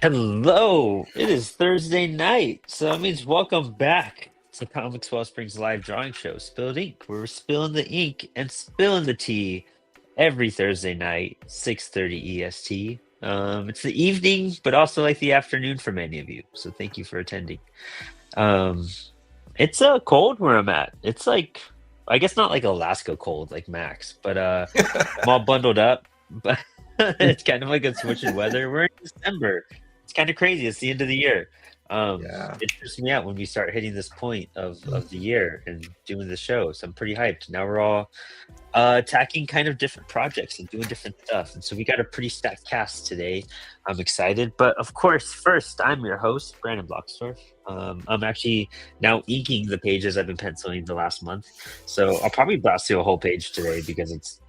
Hello, it is Thursday night, so that means welcome back to Comics Wellspring's live drawing show, Spilled Ink. Where we're spilling the ink and spilling the tea every Thursday night, 6:30 EST. It's the evening, but also like the afternoon for many of you. So thank you for attending. Um, it's cold where I'm at. It's like, I guess not like Alaska cold like Max, but I'm all bundled up. But it's kind of like a switch in weather. We're in December. It's kind of crazy. It's the end of the year. Yeah. It trips me out when we start hitting this point of the year and doing the show. So I'm pretty hyped. Now we're all attacking kind of different projects and doing different stuff. And so we got a pretty stacked cast today. I'm excited. But of course, first, I'm your host, Brandon Bloxdorf. I'm actually now inking the pages I've been penciling the last month. So I'll probably blast through a whole page today because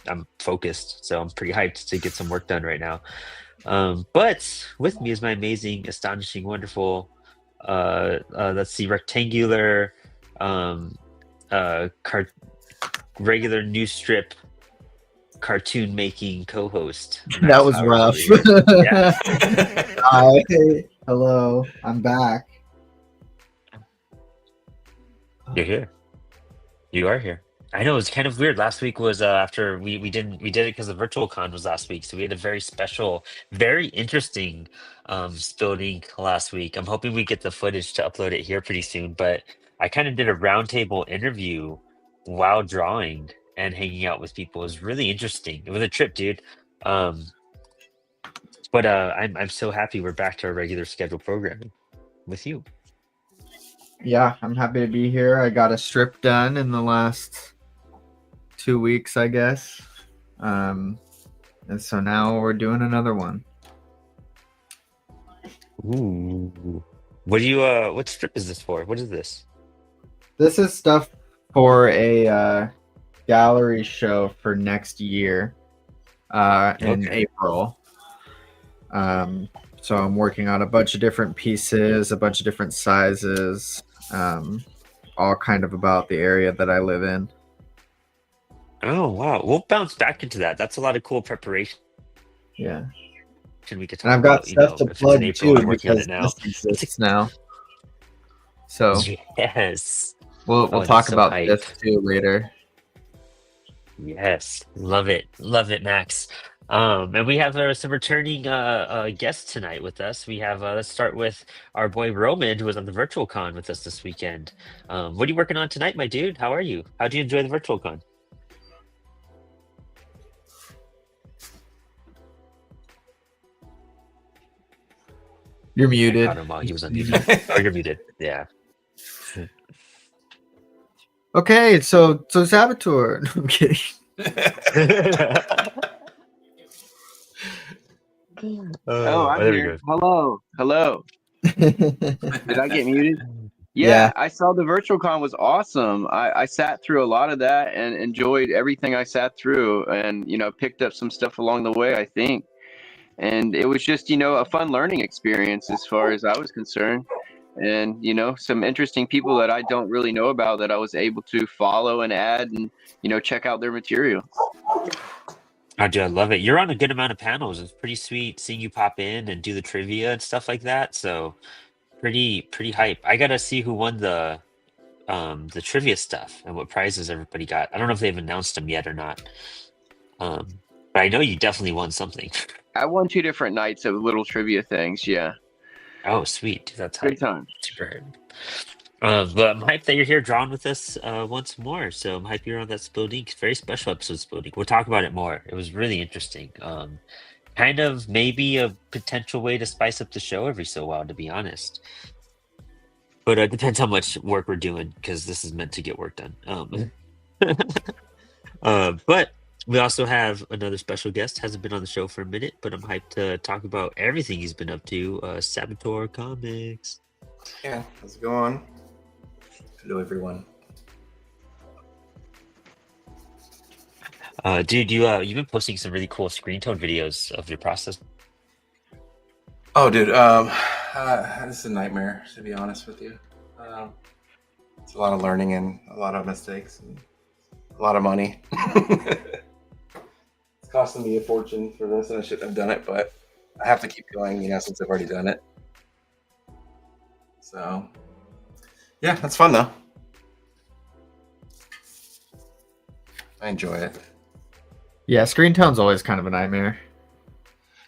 I'm focused. So I'm pretty hyped to get some work done right now. But with me is my amazing, astonishing, wonderful, let's see, rectangular, regular news strip cartoon making co-host. That was rough. Yeah. Hi. Hello. I'm back. You're here. You are here. I know, it's kind of weird. Last week was after we did it because the virtual con was last week, so we had a very special, very interesting Spilled Ink last week. I'm hoping we get the footage to upload it here pretty soon, but I kind of did a roundtable interview while drawing and hanging out with people. It was really interesting. It was a trip, dude. But I'm so happy we're back to our regular scheduled programming with you. Yeah, I'm happy to be here. I got a strip done in the last 2 weeks, I guess. And so now we're doing another one. Ooh. What strip is this for? What is this? This is stuff for a gallery show for next year in April. So I'm working on a bunch of different pieces, a bunch of different sizes, all kind of about the area that I live in. Oh wow, we'll bounce back into that. That's a lot of cool preparation. Yeah, We could talk and I've got about, stuff to if it's in plug April, too I'm working on because it now. this exists now. So Yes, we'll that's talk so about hype. this too later. Yes, love it, Max. And we have some returning guests tonight with us. We have let's start with our boy Roman, who was on the virtual con with us this weekend. What are you working on tonight, my dude? How are you? How'd you enjoy the virtual con? You're muted. I don't know, he was unmuted. Oh, you're muted. Yeah. Okay, so Saboteur. No, I'm kidding. I'm there here. we go. Hello. Did I get muted? Yeah. I saw the virtual con was awesome. I sat through a lot of that and enjoyed everything I sat through, and picked up some stuff along the way, I think. And it was just a fun learning experience as far as I was concerned. And some interesting people that I don't really know about that I was able to follow and add and check out their material. Oh, dude, I love it. You're on a good amount of panels. It's pretty sweet seeing you pop in and do the trivia and stuff like that. So pretty hype. I gotta see who won the trivia stuff and what prizes everybody got. I don't know if they've announced them yet or not. But I know you definitely won something. I won 2 different nights of little trivia things. Yeah. Oh, sweet. That's Great hype. time. Super hype. But I'm hyped that you're here drawing with us once more. So I'm hyped you're on that Spilled Ink. Very special episode of Spilled Ink. We'll talk about it more. It was really interesting. Kind of maybe a potential way to spice up the show every so while, to be honest. But it depends how much work we're doing, because this is meant to get work done. But we also have another special guest. Hasn't been on the show for a minute, but I'm hyped to talk about everything he's been up to. Saboteur Comics. Yeah, how's it going? Hello, everyone. Dude, you've been posting some really cool screen tone videos of your process. Oh, dude, this is a nightmare, to be honest with you. It's a lot of learning and a lot of mistakes and a lot of money. It's costing me a fortune for this, and I shouldn't have done it, but I have to keep going, since I've already done it. So, yeah, that's fun though. I enjoy it. Yeah, screen tone's always kind of a nightmare.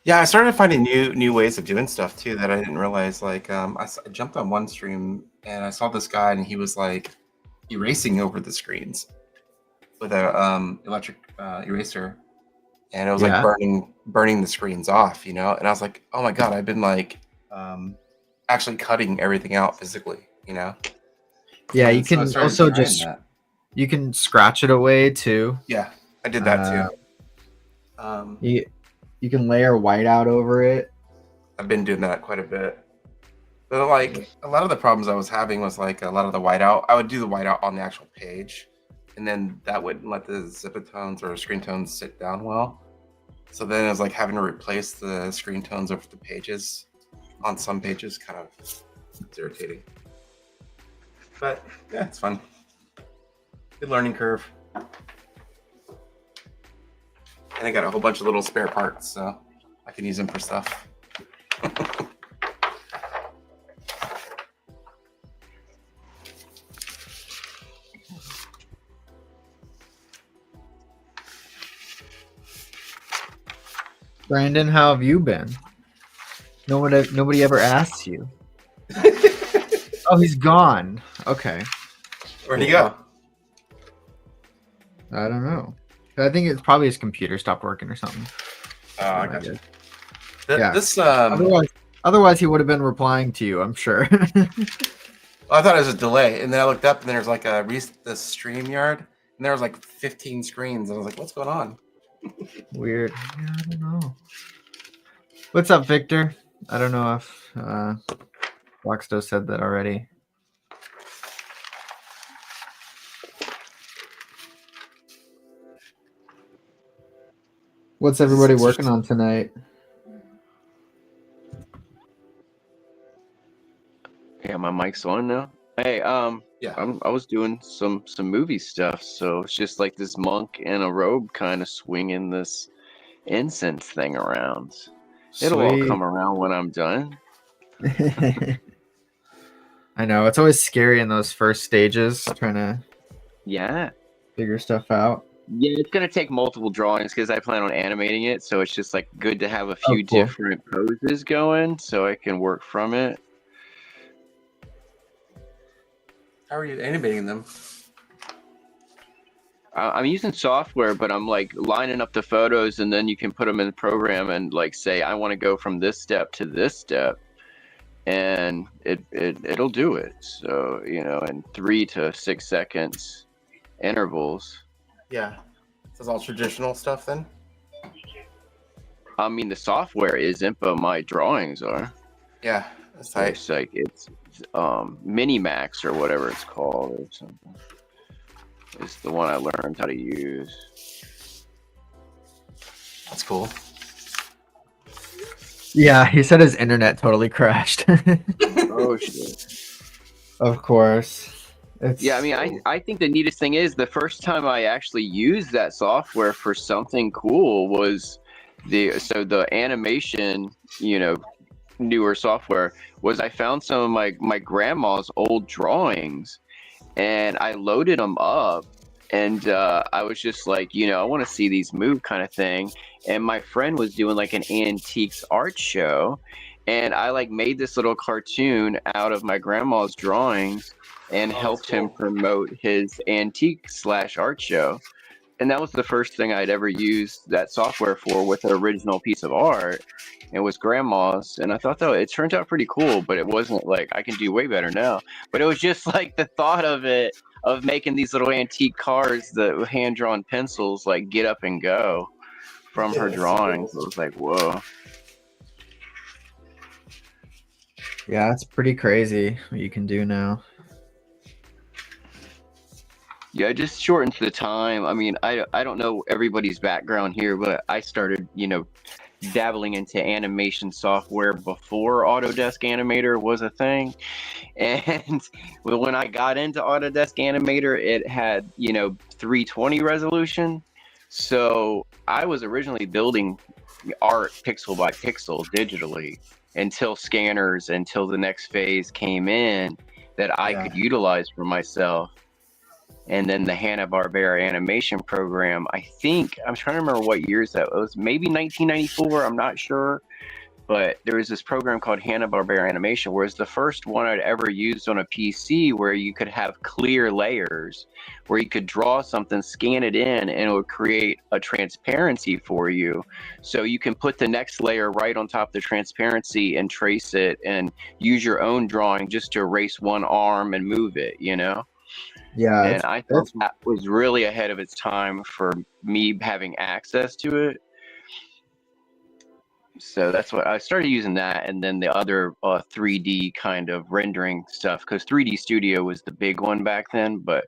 Yeah, I started finding new ways of doing stuff too that I didn't realize. Like, I jumped on one stream and I saw this guy, and he was like erasing over the screens with a electric eraser, and it was like burning the screens off, And I was like, oh my god, I've been like actually cutting everything out physically, Yeah, and you can so also just you can scratch it away too. Yeah, I did that too. You can layer whiteout over it. I've been doing that quite a bit. But like a lot of the problems I was having was like a lot of the whiteout. I would do the whiteout on the actual page, and then that wouldn't let the zip tones or screen tones sit down well. So then it was like having to replace the screen tones over the pages on some pages, kind of it's irritating. But yeah, it's fun. Good learning curve. And I got a whole bunch of little spare parts, so I can use them for stuff. Brandon, how have you been? Nobody ever asks you. Oh, he's gone. Okay. Where'd he go? I don't know. I think it's probably his computer stopped working or something. Oh, I got you. Yeah. This otherwise he would have been replying to you, I'm sure. I thought it was a delay, and then I looked up, and there's like the StreamYard, and there was like 15 screens, and I was like, "What's going on?" Weird. Yeah, I don't know. What's up, Victor? I don't know if Bloxdorf said that already. What's everybody working on tonight? Yeah, my mic's on now. Hey, Yeah. I was doing some movie stuff, so it's just like this monk in a robe kind of swinging this incense thing around. It'll all come around when I'm done. I know, it's always scary in those first stages, trying to figure stuff out. Yeah, it's gonna take multiple drawings because I plan on animating it, so it's just like good to have a few different poses going so I can work from it. How are you animating them? I'm using software, but I'm like lining up the photos, and then you can put them in the program and like say I want to go from this step to this step, and it'll do it. So in 3 to 6 seconds intervals. Yeah, this is all traditional stuff then. I mean, the software isn't, but my drawings are. Yeah, that's tight. It's like it's Minimax or whatever it's called or something. It's the one I learned how to use. That's cool. Yeah, he said his internet totally crashed. Oh shit. Of course. Yeah, I mean, I think the neatest thing is the first time I actually used that software for something cool was the animation, newer software was I found some of my grandma's old drawings, and I loaded them up, and I was just like, I want to see these move kind of thing. And my friend was doing like an antiques art show, and I like made this little cartoon out of my grandma's drawings and helped him promote his antique/art show. And that was the first thing I'd ever used that software for with an original piece of art. It was grandma's, and I thought that it turned out pretty cool, but it wasn't like I can do way better now. But it was just like the thought of it, of making these little antique cars that with hand-drawn pencils like get up and go from her drawings. It was like, whoa. Yeah, it's pretty crazy what you can do now. Yeah, it just shortens the time. I mean, I don't know everybody's background here, but I started, dabbling into animation software before Autodesk Animator was a thing. And when I got into Autodesk Animator, it had, 320 resolution. So I was originally building art pixel by pixel digitally until the next phase came in that I could utilize for myself. And then the Hanna-Barbera animation program, I think, I'm trying to remember what years that was, maybe 1994, I'm not sure. But there was this program called Hanna-Barbera Animation, where it's the first one I'd ever used on a PC where you could have clear layers, where you could draw something, scan it in, and it would create a transparency for you. So you can put the next layer right on top of the transparency and trace it and use your own drawing just to erase one arm and move it, Yeah, And I thought that was really ahead of its time for me having access to it. So that's what I started using that, and then the other 3D kind of rendering stuff, because 3D Studio was the big one back then, but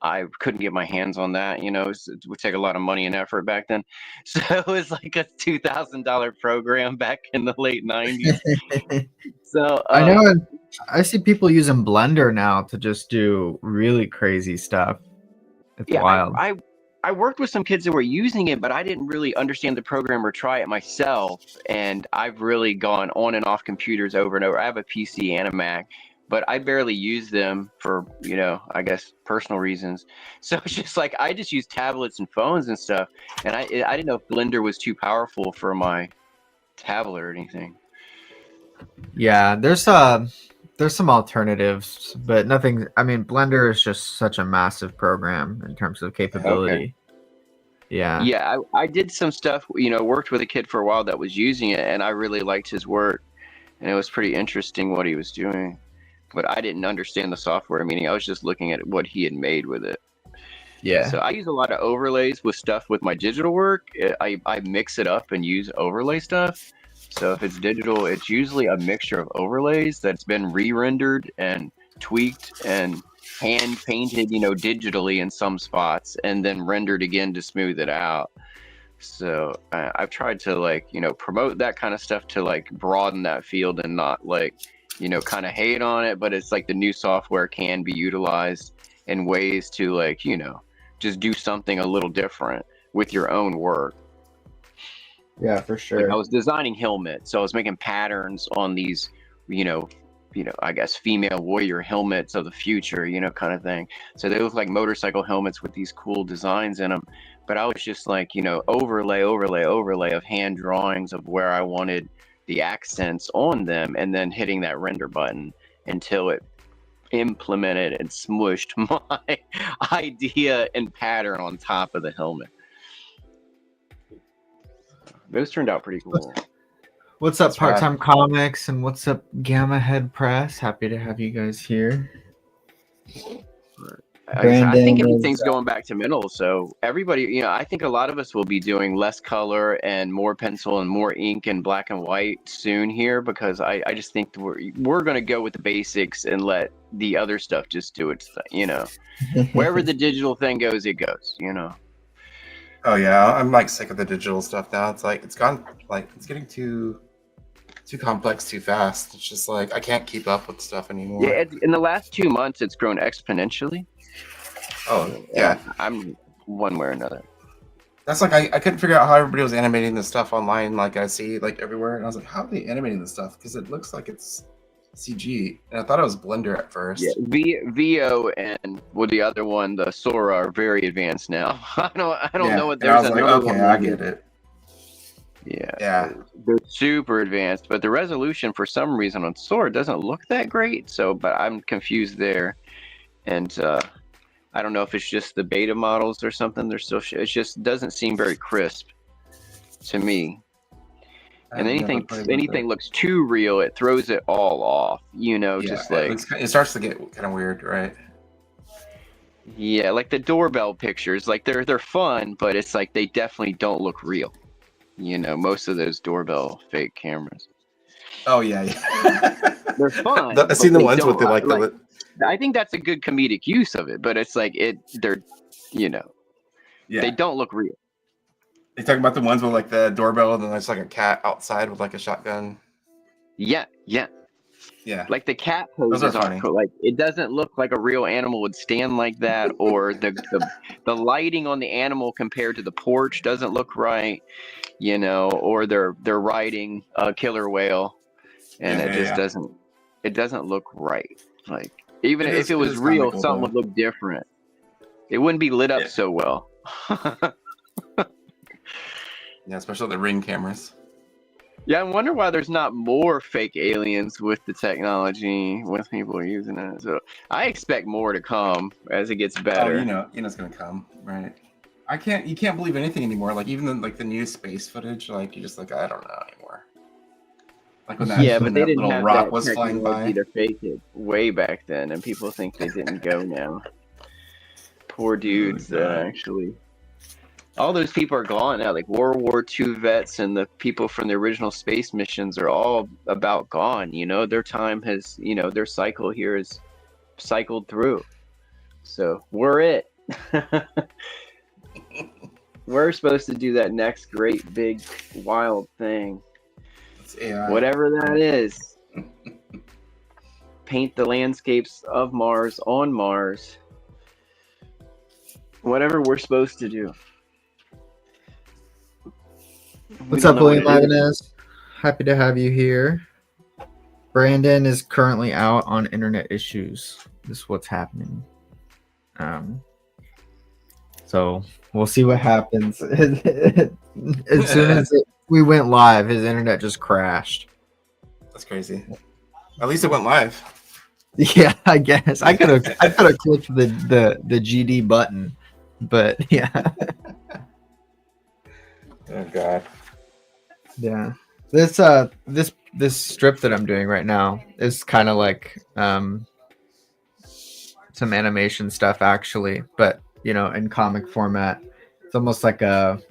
I couldn't get my hands on that. It would take a lot of money and effort back then. So it was like a $2,000 program back in the late 90s. So I know I see people using Blender now to just do really crazy stuff. It's wild. I worked with some kids that were using it, but I didn't really understand the program or try it myself. And I've really gone on and off computers over and over. I have a PC and a Mac, but I barely use them for, I guess, personal reasons. So it's just like, I just use tablets and phones and stuff. And I didn't know if Blender was too powerful for my tablet or anything. Yeah, there's some alternatives, but nothing. I mean, Blender is just such a massive program in terms of capability. Okay. Yeah. Yeah, I did some stuff, worked with a kid for a while that was using it, and I really liked his work, and it was pretty interesting what he was doing. But I didn't understand the software, meaning I was just looking at what he had made with it. Yeah. So I use a lot of overlays with stuff with my digital work. I mix it up and use overlay stuff. So if it's digital, it's usually a mixture of overlays that's been re-rendered and tweaked and hand painted, digitally in some spots, and then rendered again to smooth it out. So I've tried to promote that kind of stuff to broaden that field and not kind of hate on it, but it's like the new software can be utilized in ways to just do something a little different with your own work. Yeah, for sure. I was designing helmets, so I was making patterns on these, I guess female warrior helmets of the future, kind of thing. So they look like motorcycle helmets with these cool designs in them. But I was just overlay of hand drawings of where I wanted the accents on them, and then hitting that render button until it implemented and smushed my idea and pattern on top of the helmet. Those turned out pretty cool. What's up, Part-Time Comics, and what's up, Gamma Head Press? Happy to have you guys here. I think everything's going back to middle, so everybody, I think a lot of us will be doing less color and more pencil and more ink and black and white soon here, because I just think we're going to go with the basics and let the other stuff just do its thing, Wherever the digital thing goes, it goes, Oh yeah, I'm sick of the digital stuff now. It's it's getting too complex too fast. It's just I can't keep up with stuff anymore. Yeah, in the last 2 months, it's grown exponentially. Oh yeah, I'm one way or another. That's I couldn't figure out how everybody was animating this stuff online. I see everywhere, and I was like, how are they animating this stuff? Because it looks like it's CG, and I thought it was Blender at first. Yeah, VO and the other one, the Sora, are very advanced now. I don't know what there's another one. I get it. Yeah, they're super advanced, but the resolution for some reason on Sora doesn't look that great. So, but I'm confused there, and I don't know if it's just the beta models or something. They're still it just doesn't seem very crisp to me. And anything looks too real, it throws it all off, it starts to get kind of weird, right? Yeah, like the doorbell pictures, they're fun, but it's they definitely don't look real. Most of those doorbell fake cameras. Oh yeah. They're fun. I've seen the ones with I think that's a good comedic use of it, but it's like they're, Yeah. they don't look real. You talking about the ones with like the doorbell and then there's like a cat outside with like a shotgun? Yeah. Yeah. Like the cat Those are poses funny. cool. Like it doesn't look like a real animal would stand like that, or the lighting on the animal compared to the porch doesn't look right, or they're riding a killer whale, and it doesn't look right. Like even if it was real, comical, something would look different. It wouldn't be lit up so well. Yeah, especially the Ring cameras. Yeah, I wonder why there's not more fake aliens with the technology when people are using it. So I expect more to come as it gets better. Oh, it's gonna come, right? You can't believe anything anymore. Like even the new space footage, like you're just like, I don't know anymore. Like when that, but they didn't little have rock that was flying by. technology to fake it way back then, and people think they didn't go now. Poor dudes, actually. All those people are gone now. Like World War II vets and the people from the original space missions are all about gone. Their time has, their cycle here is cycled through. So we're it. We're supposed to do that next great big wild thing. It's AI. Whatever that is. Paint the landscapes of Mars on Mars. Whatever we're supposed to do. What's up, William Ibanez? Happy to have you here. Brandon is currently out on internet issues. This is what's happening. So we'll see what happens. As soon as we went live, his internet just crashed. That's crazy. At least it went live. Yeah, I guess I could have clicked the GD button, but yeah. Oh God. Yeah. This strip that I'm doing right now is kind of like some animation stuff actually, but in comic format. It's almost like a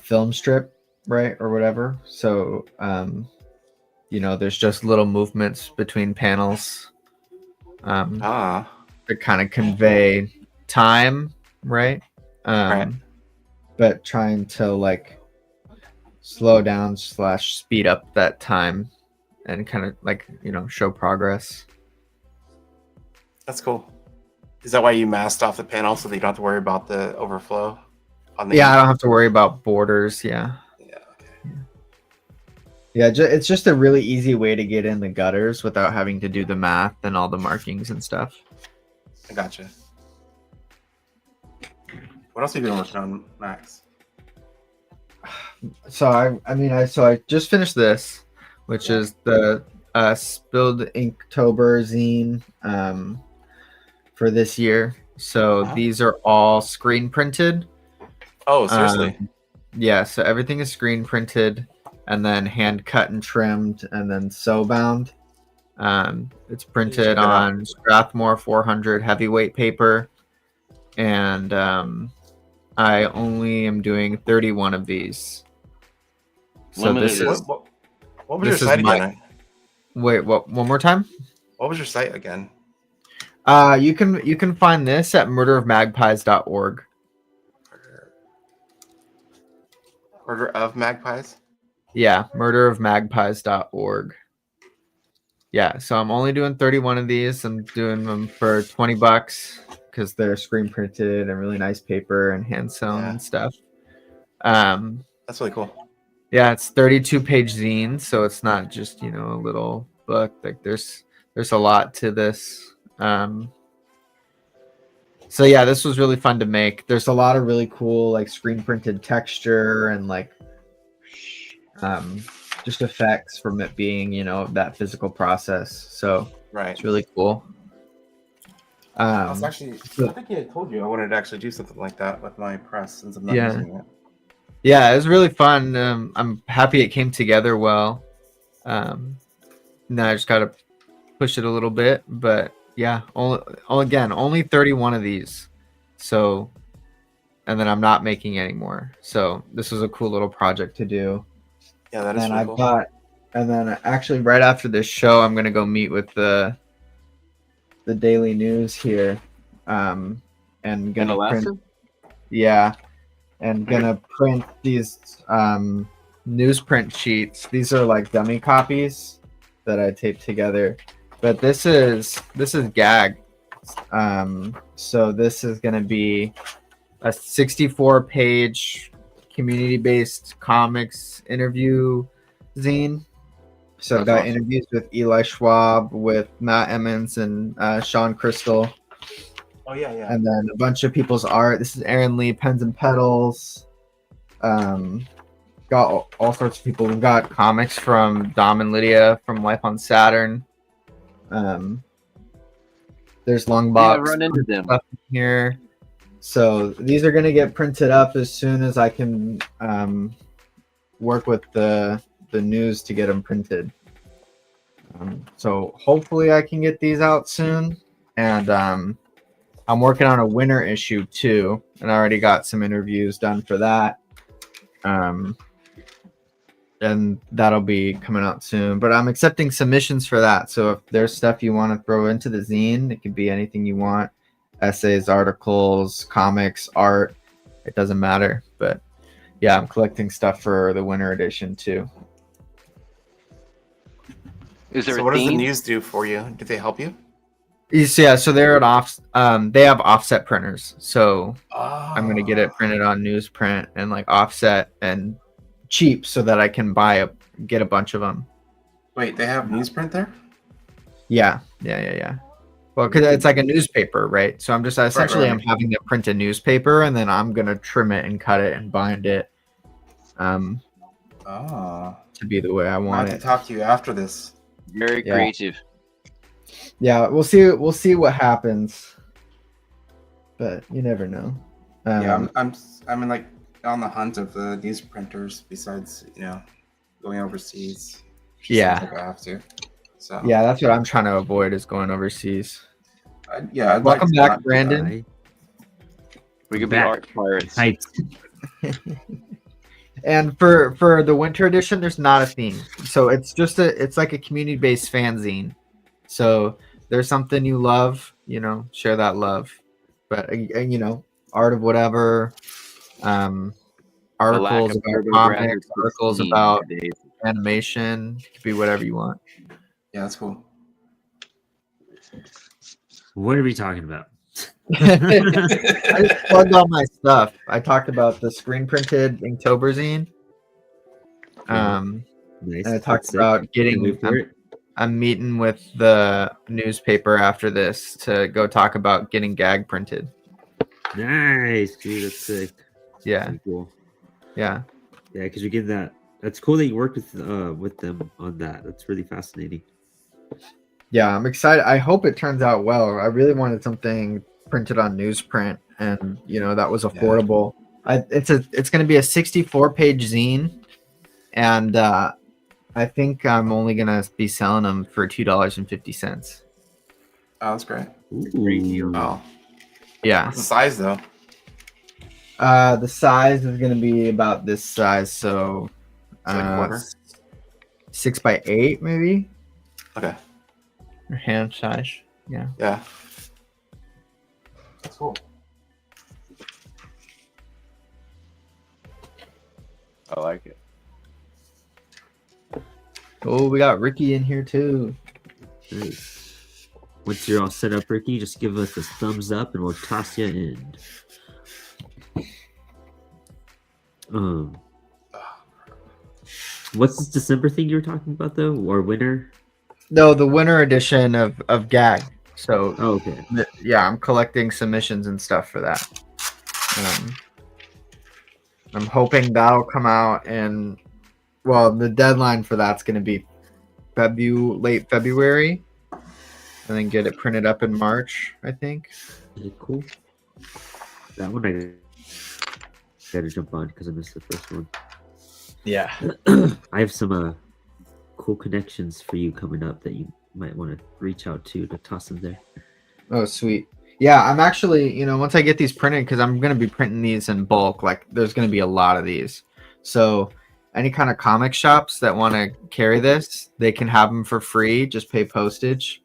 film strip, right? Or whatever. So there's just little movements between panels to kind of convey time, right? Right. But trying to like slow down / speed up that time and kind of like show progress. That's cool. Is that why you masked off the panel so that you don't have to worry about the overflow on the I don't have to worry about borders. Yeah, okay. Yeah, it's just a really easy way to get in the gutters without having to do the math and all the markings and stuff. I gotcha. What else have you been working on, Max? So I just finished this, which is the Spilled Inktober zine for this year. So these are all screen printed. Oh, seriously? Yeah, so everything is screen printed and then hand cut and trimmed and then sew bound. It's printed on Strathmore 400 heavyweight paper, and I only am doing 31 of these. So Limited. this is what was your site again? Wait, what? One more time? What was your site again? You can find this at murderofmagpies.org. Murder of Magpies? Yeah, murderofmagpies.org. Yeah, so I'm only doing 31 of these. I'm doing them for $20 because they're screen printed and really nice paper and hand sewn and stuff. That's really cool. Yeah, it's 32-page zine, so it's not just a little book. Like there's a lot to this. So yeah, this was really fun to make. There's a lot of really cool like screen printed texture and like just effects from it being that physical process. So it's really cool. I was actually, I think I told you I wanted to actually do something like that with my press since I'm not using it. Yeah, it was really fun. I'm happy it came together well. Now I just gotta push it a little bit, but yeah, only 31 of these. So, and then I'm not making any more. So this was a cool little project to do. Yeah, that is really cool. And then actually right after this show, I'm gonna go meet with the the daily news here, and In gonna Alaska? print. Yeah, and gonna print these newsprint sheets. These are like dummy copies that I taped together, but this is gag. So this is gonna be a 64-page community-based comics interview zine. So I've That's got awesome. interviews with Eli Schwab, with Matt Emmons, and Sean Crystal, Oh yeah. and then a bunch of people's art. This is Aaron Lee, Pens and Pedals. Got all sorts of people. We've got comics from Dom and Lydia from Life on Saturn. There's Longbox Yeah, run into them. stuff in here. So these are going to get printed up as soon as I can work with the news to get them printed. So hopefully I can get these out soon. And I'm working on a winter issue too, and I already got some interviews done for that. And that'll be coming out soon. But I'm accepting submissions for that. So if there's stuff you want to throw into the zine, it could be anything you want. Essays, articles, comics, art. It doesn't matter. But yeah, I'm collecting stuff for the winter edition too. Is there So a what does the theme? news do for you? Do they help you? Yeah, so they're at they have offset printers. So Oh. I'm gonna get it printed on newsprint and like offset and cheap so that I can get a bunch of them. Wait, they have newsprint there? Yeah. Well, because it's like a newspaper, right? So I'm essentially right. I'm having them print a newspaper, and then I'm gonna trim it and cut it and bind it, Oh. to be the way I I'll want have to it. talk to you after this. Very Yeah. creative. Yeah, we'll see. We'll see what happens, but you never know. Yeah, I'm in like on the hunt of the newsprinters. Besides, going overseas. Yeah. Seems like I have to. So Yeah, that's what I'm trying to avoid is going overseas. I'd Welcome like to back, not do Brandon. that. Right. We could be Back. art pirates. Hyped. And for the winter edition, there's not a theme, so it's just it's like a community-based fanzine. So there's something you love, share that love. But art of whatever, articles of about urban comics, graphics articles scene about nowadays. animation. It could be whatever you want. Yeah, that's cool. What are we talking about? I just plugged all my stuff. I talked about the screen printed Inktober zine. Nice. And I That's talked sick. about Can't getting. wait for it. I'm meeting with the newspaper after this to go talk about getting gag printed. Nice, dude. That's sick. Yeah, Pretty cool. yeah. Yeah, because you get that. That's cool that you worked with them on that. That's really fascinating. Yeah, I'm excited. I hope it turns out well. I really wanted something printed on newsprint, and that was affordable. It's going to be a 64-page zine, and I think I'm only going to be selling them for $2.50. Oh, that's great. Ooh. Oh, Yeah. what's the size though? The size is going to be about this size, so Like a quarter? 6x8 maybe, Okay. or hand size. Yeah. Yeah. That's cool. I like it. Oh, we got Ricky in here too. Nice. Once you're all set up, Ricky, just give us a thumbs up and we'll toss you in. What's this December thing you were talking about though, or winter? No, the winter edition of Gag. So Oh, okay. yeah, I'm collecting submissions and stuff for that. I'm hoping that'll come out in. Well, the deadline for that's going to be late February, and then get it printed up in March, I think. Is it cool? That one I gotta jump on because I missed the first one. Yeah. I have some cool connections for you coming up that you might want to reach out to toss them there. Oh, sweet. Yeah, I'm actually, once I get these printed, because I'm going to be printing these in bulk, like there's going to be a lot of these. So any kind of comic shops that want to carry this, they can have them for free, just pay postage.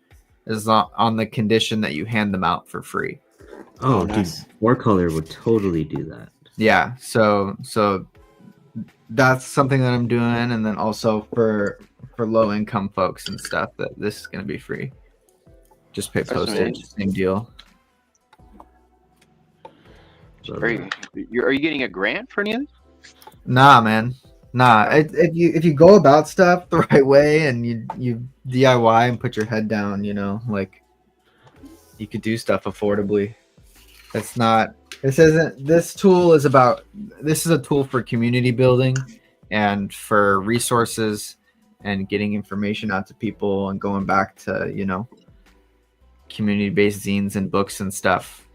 is on the condition that you hand them out for free. Oh, nice. dude, 4Color would totally do that. Yeah, so that's something that I'm doing, and then also for low income folks and stuff, that this is going to be free. Just pay That's postage, amazing. same deal. Are you getting a grant for any of this? Nah, man, nah. If you go about stuff the right way and you DIY and put your head down, you know, like you could do stuff affordably. It's not. This isn't. This tool is about. This is a tool for community building and for resources and getting information out to people and going back to, you know, community-based zines and books and stuff.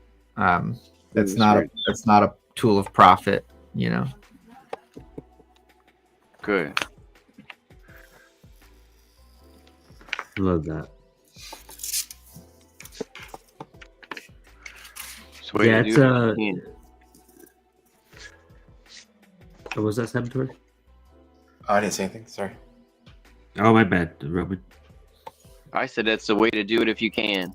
It's not a tool of profit, you know. Good. Love that. So what Yeah, do you it's do? What was that, Saboteur? Oh, I didn't say anything. Sorry. Oh, my bad, Roman. I said that's the way to do it if you can.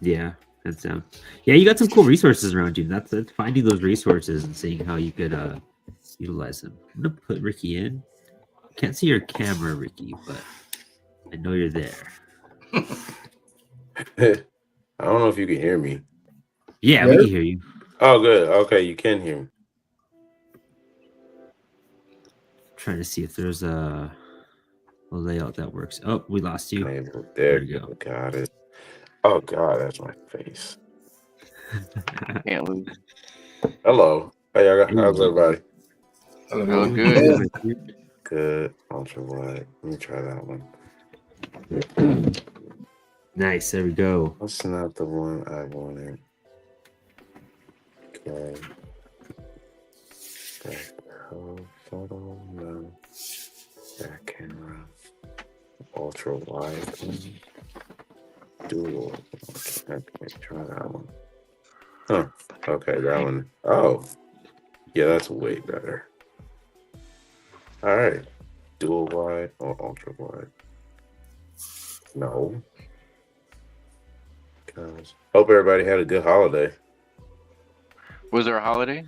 Yeah, that's yeah, you got some cool resources around you. That's finding those resources and seeing how you could utilize them. I'm gonna put Ricky in. Can't see your camera, Ricky, but I know you're there. I don't know if you can hear me. Yeah, we can hear you. Oh, good. Okay, you can hear me. Trying to see if there's a layout that works. Oh, we lost you. There There you you go. Got it. Oh God, that's my face. Can't lose. Hello. Hey, how's everybody? Oh, good. Good. Ultraviolet. Let me try that one. Nice. There we go. That's not the one I wanted. Okay. Photo. No. Back camera. Ultra wide. Dual. Okay, try that one. Huh. Okay, that one. Oh. Yeah, that's way better. All right. Dual wide or ultra wide? No. Gosh. Hope everybody had a good holiday. Was there a holiday?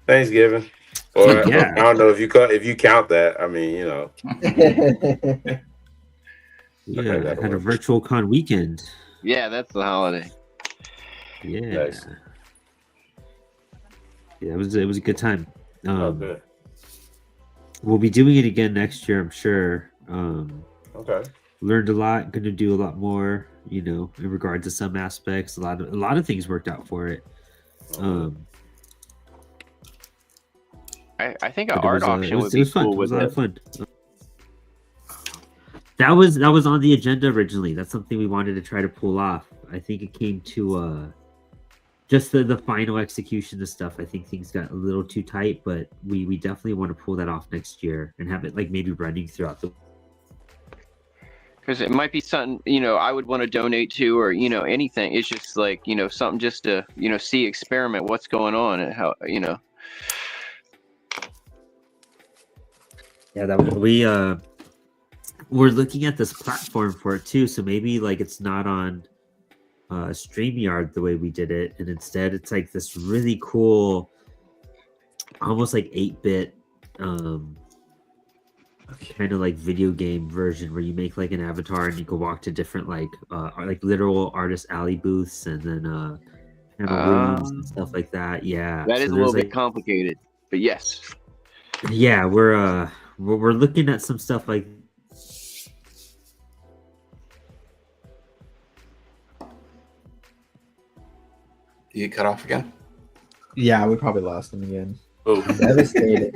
Thanksgiving. Or Yeah. I don't know if you count that. I mean, you know. Yeah, Okay, I that'll had a work. virtual con weekend. Yeah, that's the holiday. Yeah. Nice. Yeah, it was a good time. Oh, good. We'll be doing it again next year, I'm sure. Okay. Learned a lot, going to do a lot more, you know, in regard to some aspects. A lot of things worked out for it. I think an But it art was, auction it was, would it be was fun. cool It was with a lot it. of fun. That was on the agenda originally. That's something we wanted to try to pull off. I think it came to just the final execution of stuff. I think things got a little too tight, but we definitely want to pull that off next year and have it like maybe running throughout the. Because it might be something, you know, I would want to donate to, or, you know, anything. It's just like, you know, something just to, you know, experiment what's going on and how, you know. Yeah, that we're looking at this platform for it too. So maybe like it's not on StreamYard the way we did it, and instead it's like this really cool, almost like 8-bit kind of like video game version where you make like an avatar and you can walk to different like literal artist alley booths and then kind of rooms and stuff like that. Yeah, That is so a little there's, bit complicated, but yes. yeah, we're looking at some stuff like. You get cut off again? Yeah, we probably lost him again. Oh, Devastated.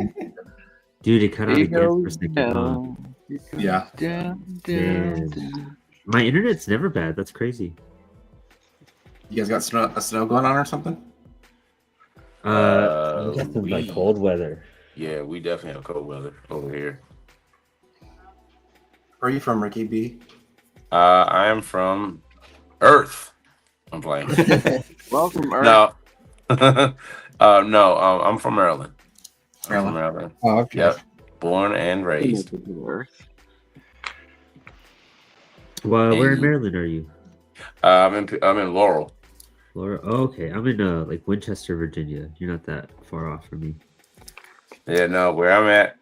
Dude, it cut out It again for a goes second. Huh? down, Yeah. down, Man. down. My internet's never bad. That's crazy. You guys got snow going on or something? We got some like we- cold weather. yeah, we definitely have cold weather over here. Where are you from, Ricky B? I am from Earth. I'm playing. Welcome, Earth. No. No, I'm from Maryland. I'm from Maryland. Oh, okay. Yep. Born and raised. Earth. Well, where in Hey. Maryland are you? I'm in Laurel. Laura? Oh, okay. I'm in like Winchester, Virginia. You're not that far off from me. Yeah, no, where I'm at,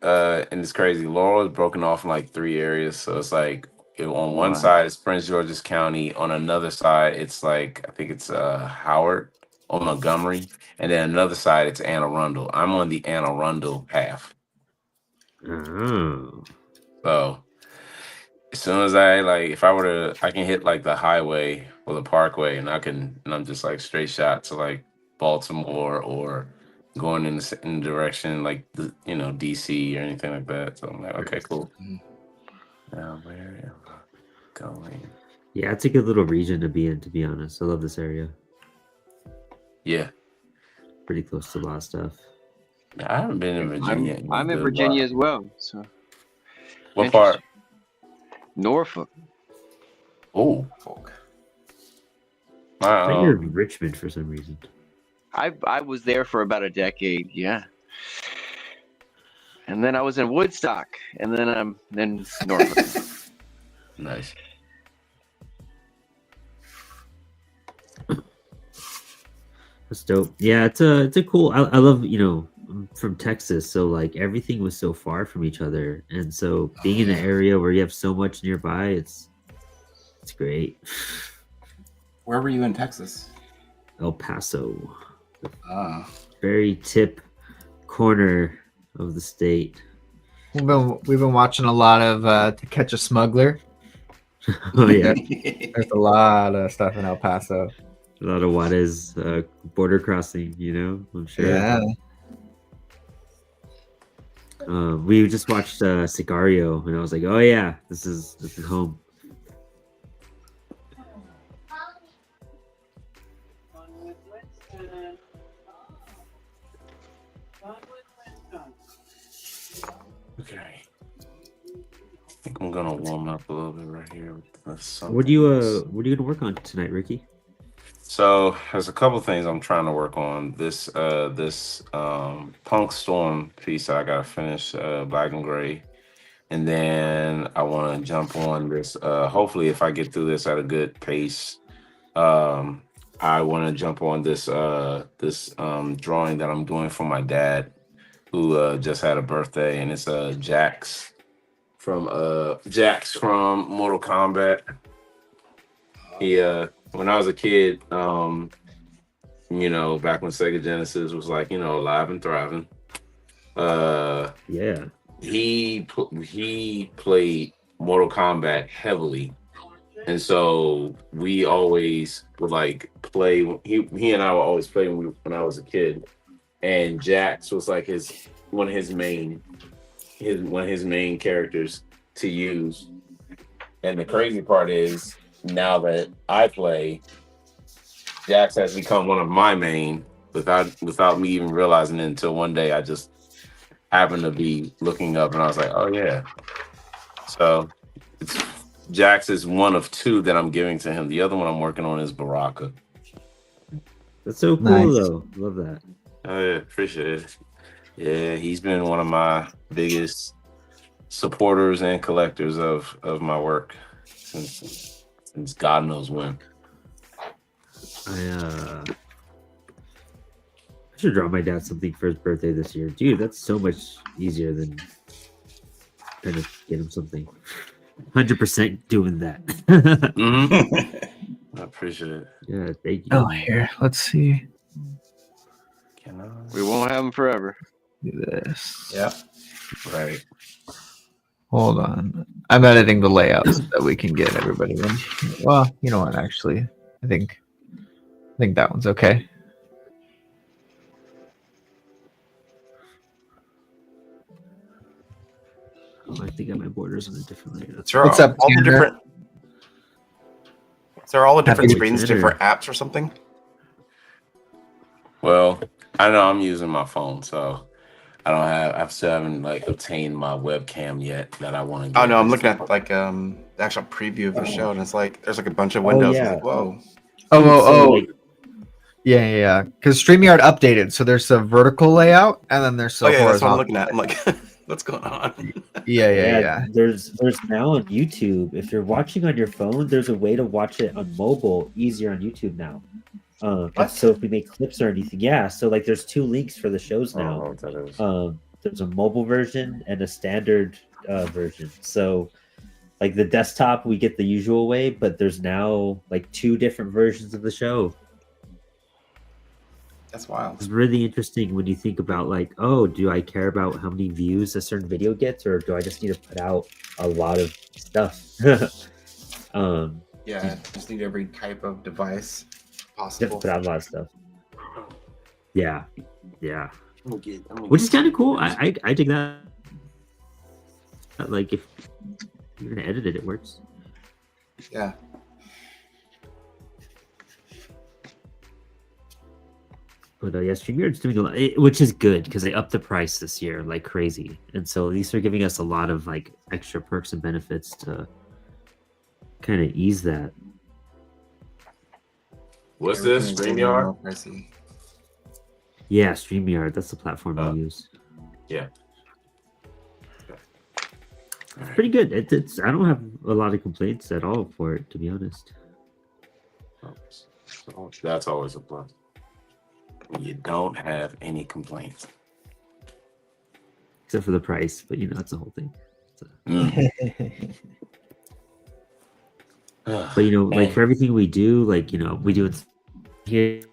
and it's crazy. Laurel is broken off in like 3 areas. So it's like on one Wow. side it's Prince George's County, on another side it's like I think it's Howard or Montgomery, and then another side it's Anne Arundel. I'm on the Anne Arundel half. Oh. So as soon as I like, if I were to, I can hit like the highway or the parkway, and I'm just like straight shot to like Baltimore or going in the direction like the DC or anything like that. So I'm like, okay, cool. Now where am I going? Yeah, it's a good little region to be in, to be honest. I love this area. Yeah, Pretty close to a lot of stuff. I haven't been in Virginia. I'm in a Virginia while. as well. So What part? Norfolk. Oh, Folk. I think you're my in Richmond for some reason. I was there for about a decade. Yeah. And then I was in Woodstock, and then I'm in Norfolk. nice. That's dope. Yeah, it's a cool. I love I'm from Texas, so like everything was so far from each other, and so being in an area where you have so much nearby, it's great. Where were you in Texas? El Paso, Ah, very tip corner of the state. We've been watching a lot of To Catch a Smuggler. Oh yeah, There's a lot of stuff in El Paso. a lot of Juarez border crossing. I'm sure. Yeah. We just watched Sicario, and I was like, "Oh yeah, this is home." Okay. I think I'm gonna warm up a little bit right here with something. What are you gonna work on tonight, Ricky? So there's a couple things I'm trying to work on. This Punk Storm piece that I gotta finish, Black and Gray, and then I want to jump on this. Hopefully, if I get through this at a good pace, I want to jump on this drawing that I'm doing for my dad, who just had a birthday, and it's Jax from Mortal Kombat. He when I was a kid, back when Sega Genesis was like, alive and thriving. Yeah. He played Mortal Kombat heavily, and so we always would like play. He and I would always play when I was a kid, and Jax was like one of his main characters to use. And the crazy part is, now that I play, Jax has become one of my main without me even realizing it until one day I just happened to be looking up and I was like, oh yeah. So Jax is one of 2 that I'm giving to him. The other one I'm working on is Baraka. That's so cool, Nice. though. Love that. Oh yeah, appreciate it. Yeah, he's been one of my biggest supporters and collectors of my work since God knows when. I should draw my dad something for his birthday this year. Dude, that's so much easier than trying to get him something. 100% doing that. I appreciate it. Yeah, thank you. Oh, here. Let's see. Can I? We won't have them forever. Do this. yeah. Right. Hold on. I'm editing the layout so that we can get everybody in. Well, you know what? Actually, I think that one's okay. Oh, I think I got my borders on a different layer. That's What's up, all the Tanner? different? Is there all the different Happy screens, Tanner. different apps, or something? Well, I know I'm using my phone, so I still haven't like obtained my webcam yet that I want to get. Oh no, I'm looking at like the actual preview of the show, and it's like there's like a bunch of windows. yeah. Like, whoa. Oh. Yeah. Because StreamYard updated, so there's a vertical layout and then there's a Oh yeah, that's what I'm horizontal. looking at. I'm like, What's going on? Yeah. There's now on YouTube. If you're watching on your phone, there's a way to watch it on mobile easier on YouTube now. What? So if we make clips or anything, yeah. So like, there's two links for the shows now. Oh, that is. There's a mobile version and a standard version. So like the desktop, we get the usual way, but there's now like two different versions of the show. That's wild. It's really interesting when you think about like, oh, do I care about how many views a certain video gets, or do I just need to put out a lot of stuff? Yeah, just need every type of device Just possible. put out a lot of stuff. Yeah. I'm gonna Which get is kind of cool. I dig that. Like, if you're gonna edit it, it works. Yeah. But yeah, StreamYard's doing a lot, which is good because they upped the price this year like crazy, and so these are giving us a lot of like extra perks and benefits to kind of ease that. What's this? Everything's getting more StreamYard? pricey. Yeah, StreamYard. That's the platform I use. Yeah. It's pretty good. It's I don't have a lot of complaints at all for it, to be honest. So that's always a plus. You don't have any complaints. Except for the price, but you know, that's the whole thing. So, but you know, like for everything we do, like, you know, we do it here.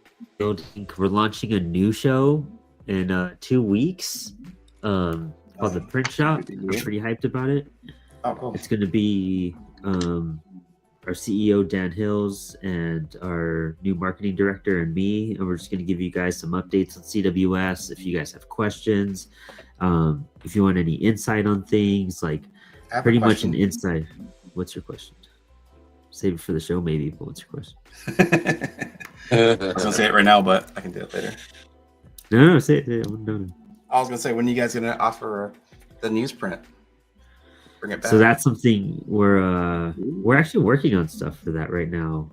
We're launching a new show in 2 weeks. Called The Print Shop. I'm pretty hyped about it. Oh, cool. It's gonna be our CEO Dan Hills and our new marketing director and me, and we're just gonna give you guys some updates on CWS. If you guys have questions, if you want any insight on things, like I have a pretty much an question. insight. What's your question? Save it for the show, maybe. But what's your question? I was gonna say it right now, but I can do it later. No, say it. I'm done. I was gonna say, when are you guys gonna offer the newsprint? Bring it back. So that's something we're actually working on stuff for that right now.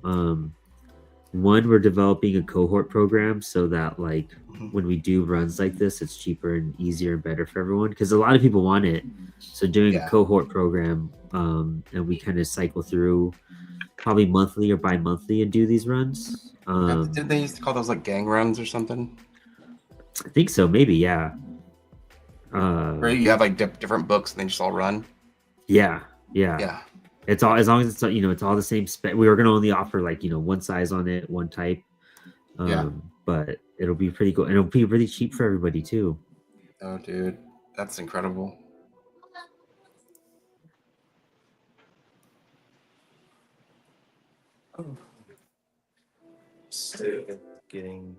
One, we're developing a cohort program so that like when we do runs like this, it's cheaper and easier and better for everyone, because a lot of people want it. So doing a cohort program, and we kind of cycle through probably monthly or bi-monthly and do these runs. Didn't they used to call those like gang runs or something? I think so, maybe, yeah. Where you have like different books and they just all run. Yeah. Yeah. It's all, as long as it's, you know, it's all the same spec. We were gonna only offer like, you know, one size on it, one type. But it'll be pretty cool, and it'll be really cheap for everybody too. Oh, dude, that's incredible. Still getting.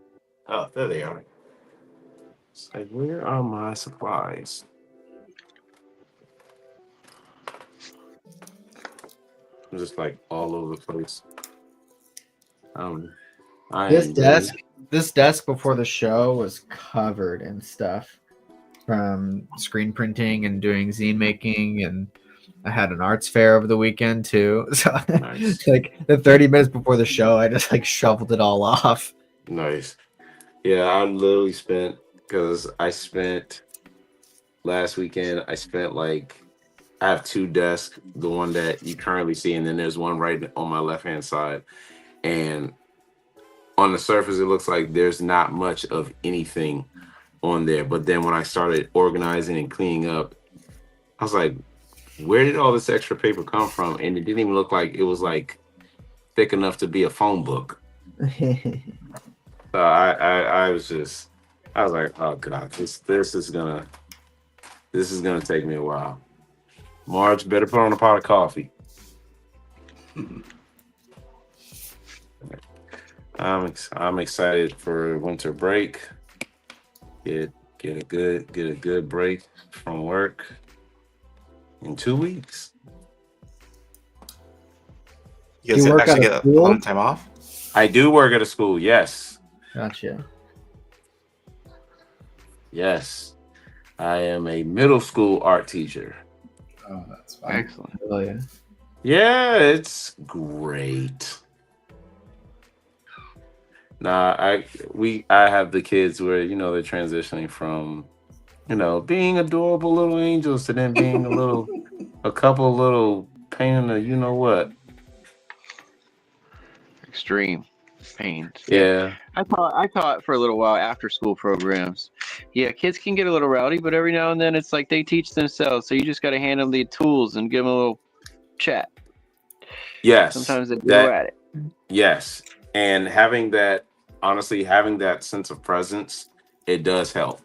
Oh, there they are. It's like, where are my supplies? I'm just like all over the place. This desk before the show was covered in stuff from screen printing and doing zine making, and I had an arts fair over the weekend too. So Nice. like the 30 minutes before the show, I just like shoveled it all off. Nice. Yeah, I literally spent, because I spent last weekend, I spent like, I have two desks, the one that you currently see, and then there's one right on my left hand side. And on the surface, it looks like there's not much of anything on there. But then when I started organizing and cleaning up, I was like, where did all this extra paper come from? And it didn't even look like it was like thick enough to be a phone book. So I was like, oh God, this is gonna take me a while. Marge, better put on a pot of coffee. I'm excited for winter break. Get a good break from work in 2 weeks. You guys work actually out of get a school? lot of time off? I do work at a school, yes. Gotcha. Yes. I am a middle school art teacher. Oh, that's fine. Excellent. Oh yeah. Yeah, it's great. Nah, I have the kids where, you know, they're transitioning from being adorable little angels to then being a couple little pain in the, you know what? Extreme pains. Yeah. I taught for a little while after school programs. Yeah, kids can get a little rowdy, but every now and then it's like they teach themselves. So you just got to hand them the tools and give them a little chat. Yes. Sometimes they go at it. Yes. And honestly, having that sense of presence, it does help.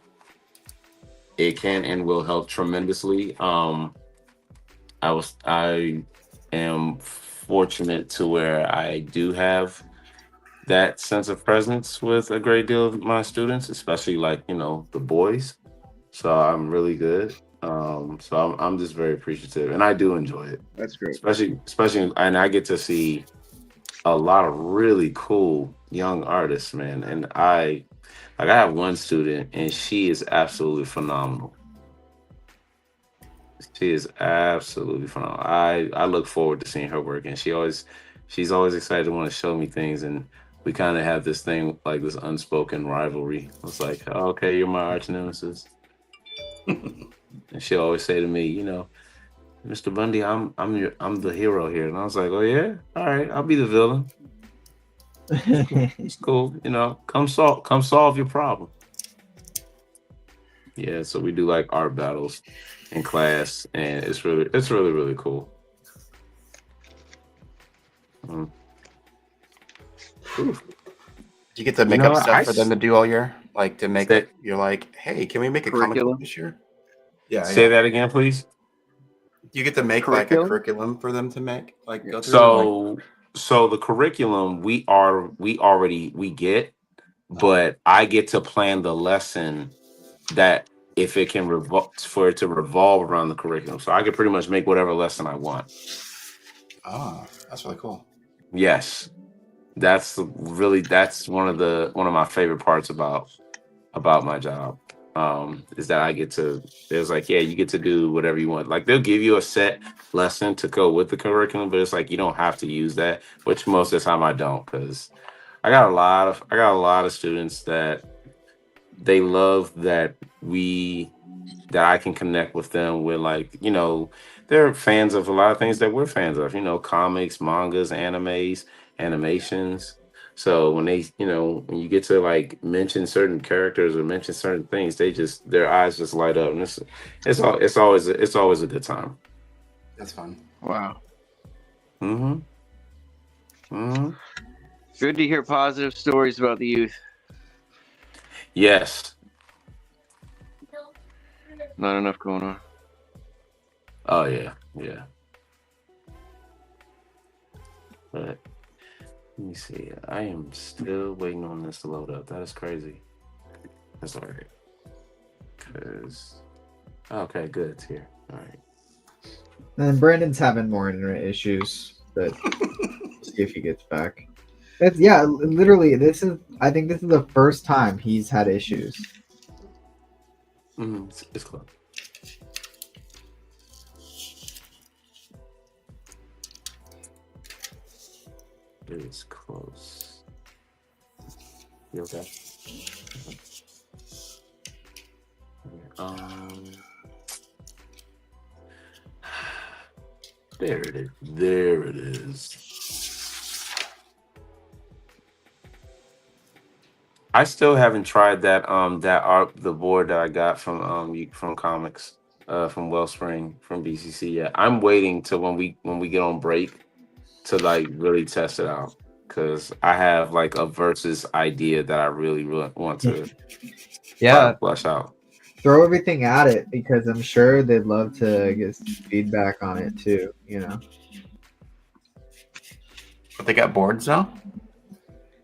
It can and will help tremendously. I am fortunate to where I do have that sense of presence with a great deal of my students, especially like, the boys. So I'm really good. So I'm just very appreciative, and I do enjoy it. That's great. Especially, and I get to see a lot of really cool young artists, man. And I have one student, and she is absolutely phenomenal. She is absolutely phenomenal. I look forward to seeing her work, and she's always excited to want to show me things, and we kind of have this thing like this unspoken rivalry. It's like, okay, you're my arch nemesis, and she'll always say to me, Mr. Bundy, I'm the hero here, and I was like, oh yeah, all right, I'll be the villain. It's cool, come solve your problem. Yeah, so we do like art battles in class, and it's really really cool. Do you get to make up stuff for them to do all year? Like to make it, you're like, hey, can we make a comic book this year? Yeah. Say that again, please. You get to make like a curriculum for them to make, like go through. So the curriculum we get, but I get to plan the lesson that if it can for it to revolve around the curriculum. So I can pretty much make whatever lesson I want. Oh, that's really cool. Yes. That's one of my favorite parts about my job. Is that I get to, there's like, yeah, you get to do whatever you want. Like they'll give you a set lesson to go with the curriculum, but it's like you don't have to use that, which most of the time I don't, because I got a lot of students that they love that I can connect with them with, like, they're fans of a lot of things that we're fans of, comics, mangas, animations. So when when you get to like mention certain characters or mention certain things, their eyes just light up, and it's always a good time. That's fun. Wow. Mm-hmm. Mm-hmm. Good to hear positive stories about the youth. Yes. Not enough going on. Oh yeah. But let me see. I am still waiting on this to load up. That is crazy. That's all right. Okay, good. It's here. All right. And Brandon's having more internet issues, but we'll see if he gets back. Literally, I think this is the first time he's had issues. Mm-hmm. It's close. It is close. You okay? There it is. There it is. I still haven't tried that the board that I got from Comix, from Wellspring, from BCC yet. I'm waiting till when we get on break to like really test it out, because I have like a versus idea that I really want to flesh out. Throw everything at it, because I'm sure they'd love to get feedback on it too. But they got boards now.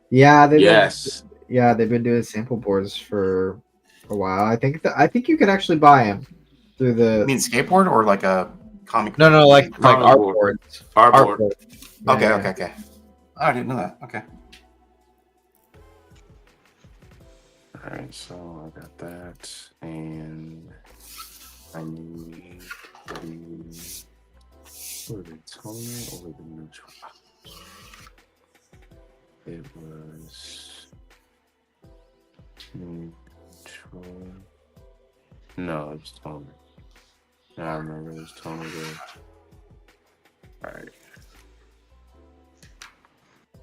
Yeah, Yes. They've been doing sample boards for a while. I think you could actually buy them through the. You mean skateboard or like a comic? No, like art boards. Art board. Okay. Oh, I didn't know that. Okay. All right, so I got that, and I need the toner or the neutral. It was neutral. No, No, it was Tony. No, I remember it was Tony there. All right.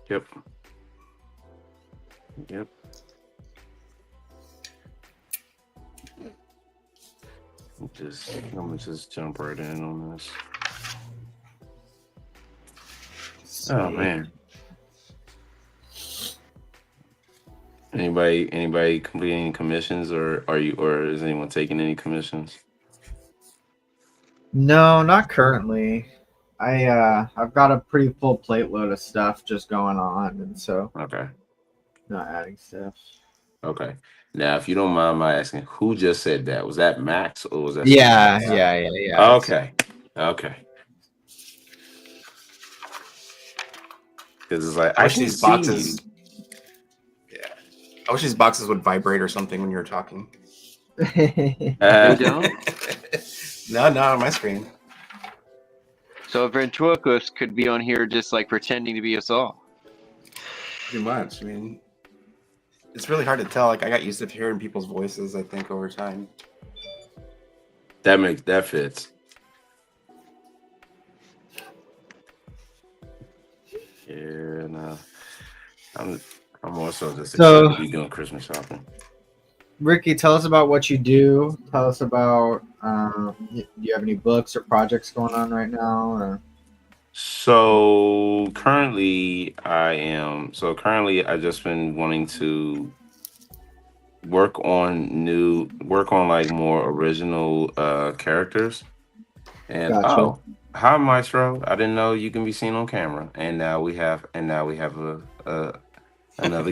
Yep. Yep. I'm gonna just jump right in on this. Oh man. Anybody completing any commissions, or is anyone taking any commissions? No, not currently. I've got a pretty full plate load of stuff just going on, and so Okay. not adding stuff. Okay. Now, if you don't mind my asking, who just said that? Was that Max or was that? Yeah. Okay. Okay. Because it's like I I wish can these see boxes. Yeah, I wish these boxes would vibrate or something when you're talking. They don't. No, not on my screen. So Ventriloquist could be on here just like pretending to be us all. Pretty much. I mean, it's really hard to tell. Like, I got used to hearing people's voices, I think, over time. that fits. Yeah, no. I'm also just excited to be doing Christmas shopping. Ricky, tell us about what you do. Tell us about do you have any books or projects going on right now? Or? So currently I've just been wanting to work on like more original characters. And Gotcha. hi Maestro. I didn't know you can be seen on camera. And now we have another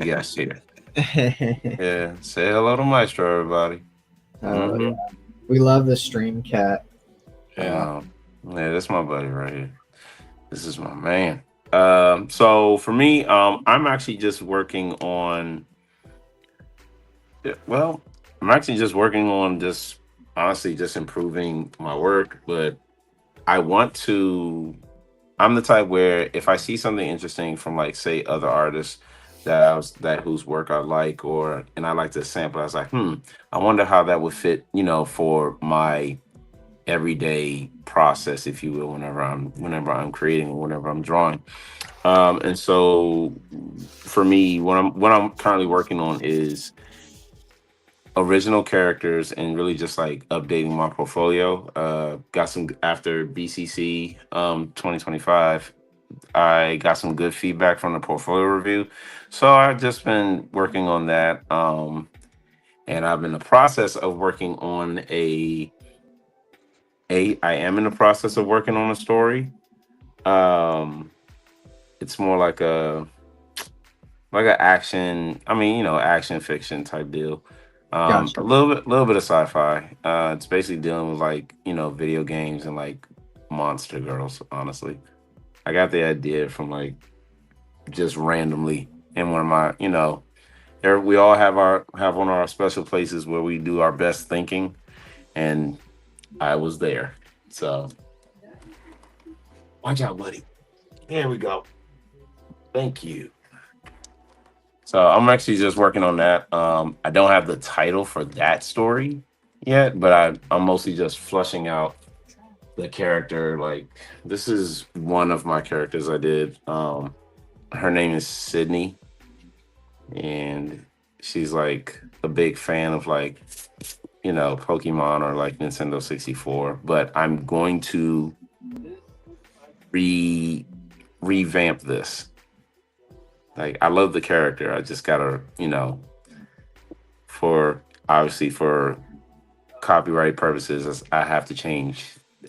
guest here. Yeah, say hello to Maestro, everybody. Yeah. We love the stream cat. Yeah. Yeah, that's my buddy right here. This is my man. So for me, I'm actually just working on. Well, I'm actually just working on just honestly just improving my work, but I'm the type where if I see something interesting from like say other artists whose work I like and I like to sample, I was like, I wonder how that would fit, for my everyday process, if you will, whenever I'm creating or whenever I'm drawing. And so for me, what I'm currently working on is original characters and really just like updating my portfolio. Got some after BCC 2025. I got some good feedback from the portfolio review, so I've just been working on that. And I'm in the process of working on I am in the process of working on a story. It's more like an action. Action fiction type deal. Gotcha. A little bit of sci-fi. It's basically dealing with like video games and like monster girls. Honestly, I got the idea from like just randomly in one of my we all have one of our special places where we do our best thinking, and I was there. So watch out, buddy. There we go. Thank you. So I'm actually just working on that. I don't have the title for that story yet, but I'm mostly just flushing out the character. Like, this is one of my characters I did. Her name is Sydney, and she's like a big fan of like Pokemon or like Nintendo 64. But I'm going to revamp this. Like, I love the character. I just gotta, for copyright purposes, I have to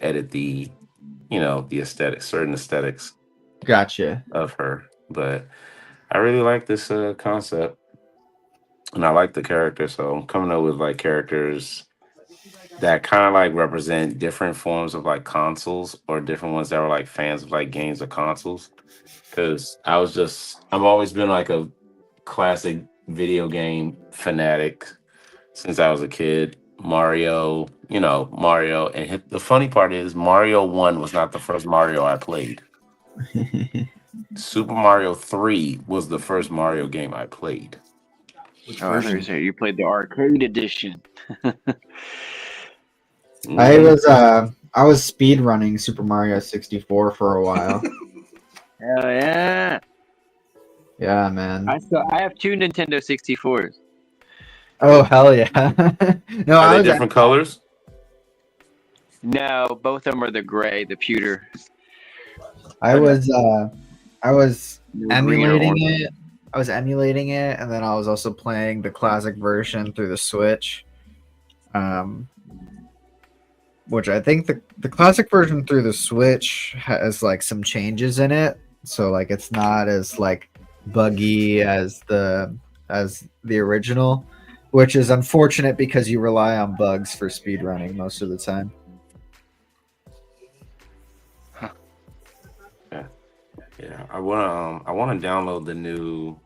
edit the aesthetics, certain aesthetics. Gotcha. Of her. But I really like this concept, and I like the character. So I'm coming up with like characters that kind of like represent different forms of like consoles, or different ones that were like fans of like games or consoles. Because I've always been like a classic video game fanatic since I was a kid. Mario. And the funny part is Mario 1 was not the first Mario I played. Super Mario 3 was the first Mario game I played. Which version? You played the arcade edition. I was speed running Super Mario 64 for a while. Hell yeah! Yeah, man. I have two Nintendo 64s. Oh hell yeah! No, Are I they was different colors? No, both of them are the gray, the pewter. I was No green or emulating orange. it. I was emulating it, and then I was also playing the classic version through the Switch. Which I think the classic version through the Switch has like some changes in it, so like it's not as like buggy as the original, which is unfortunate because you rely on bugs for speedrunning most of the time. Yeah, I wanna download the new.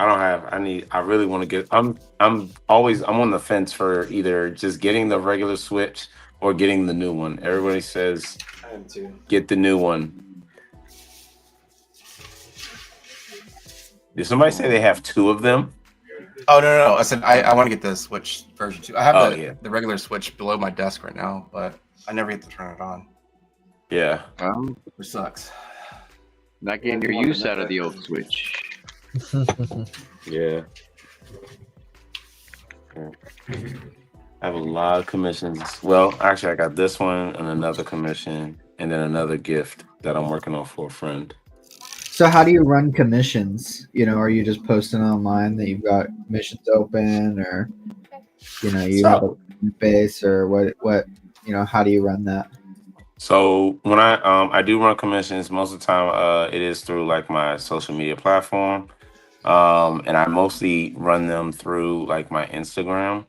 I don't have. I really want to get. I'm on the fence for either just getting the regular Switch or getting the new one. Everybody says I am too. get the new one. Did somebody say they have two of them? Oh no! I said I want to get the Switch version 2. I have the regular Switch below my desk right now, but I never get to turn it on, Yeah. which sucks. Not getting your use out of the old Switch. Yeah. I have a lot of commissions. Well, actually, I got this one and another commission, and then another gift that I'm working on for a friend. So how do you run commissions? You know, are you just posting online that you've got commissions open, or you know, you have a base, or what you know, how do you run that? So when I do run commissions, most of the time it is through like my social media platform, and I mostly run them through like my Instagram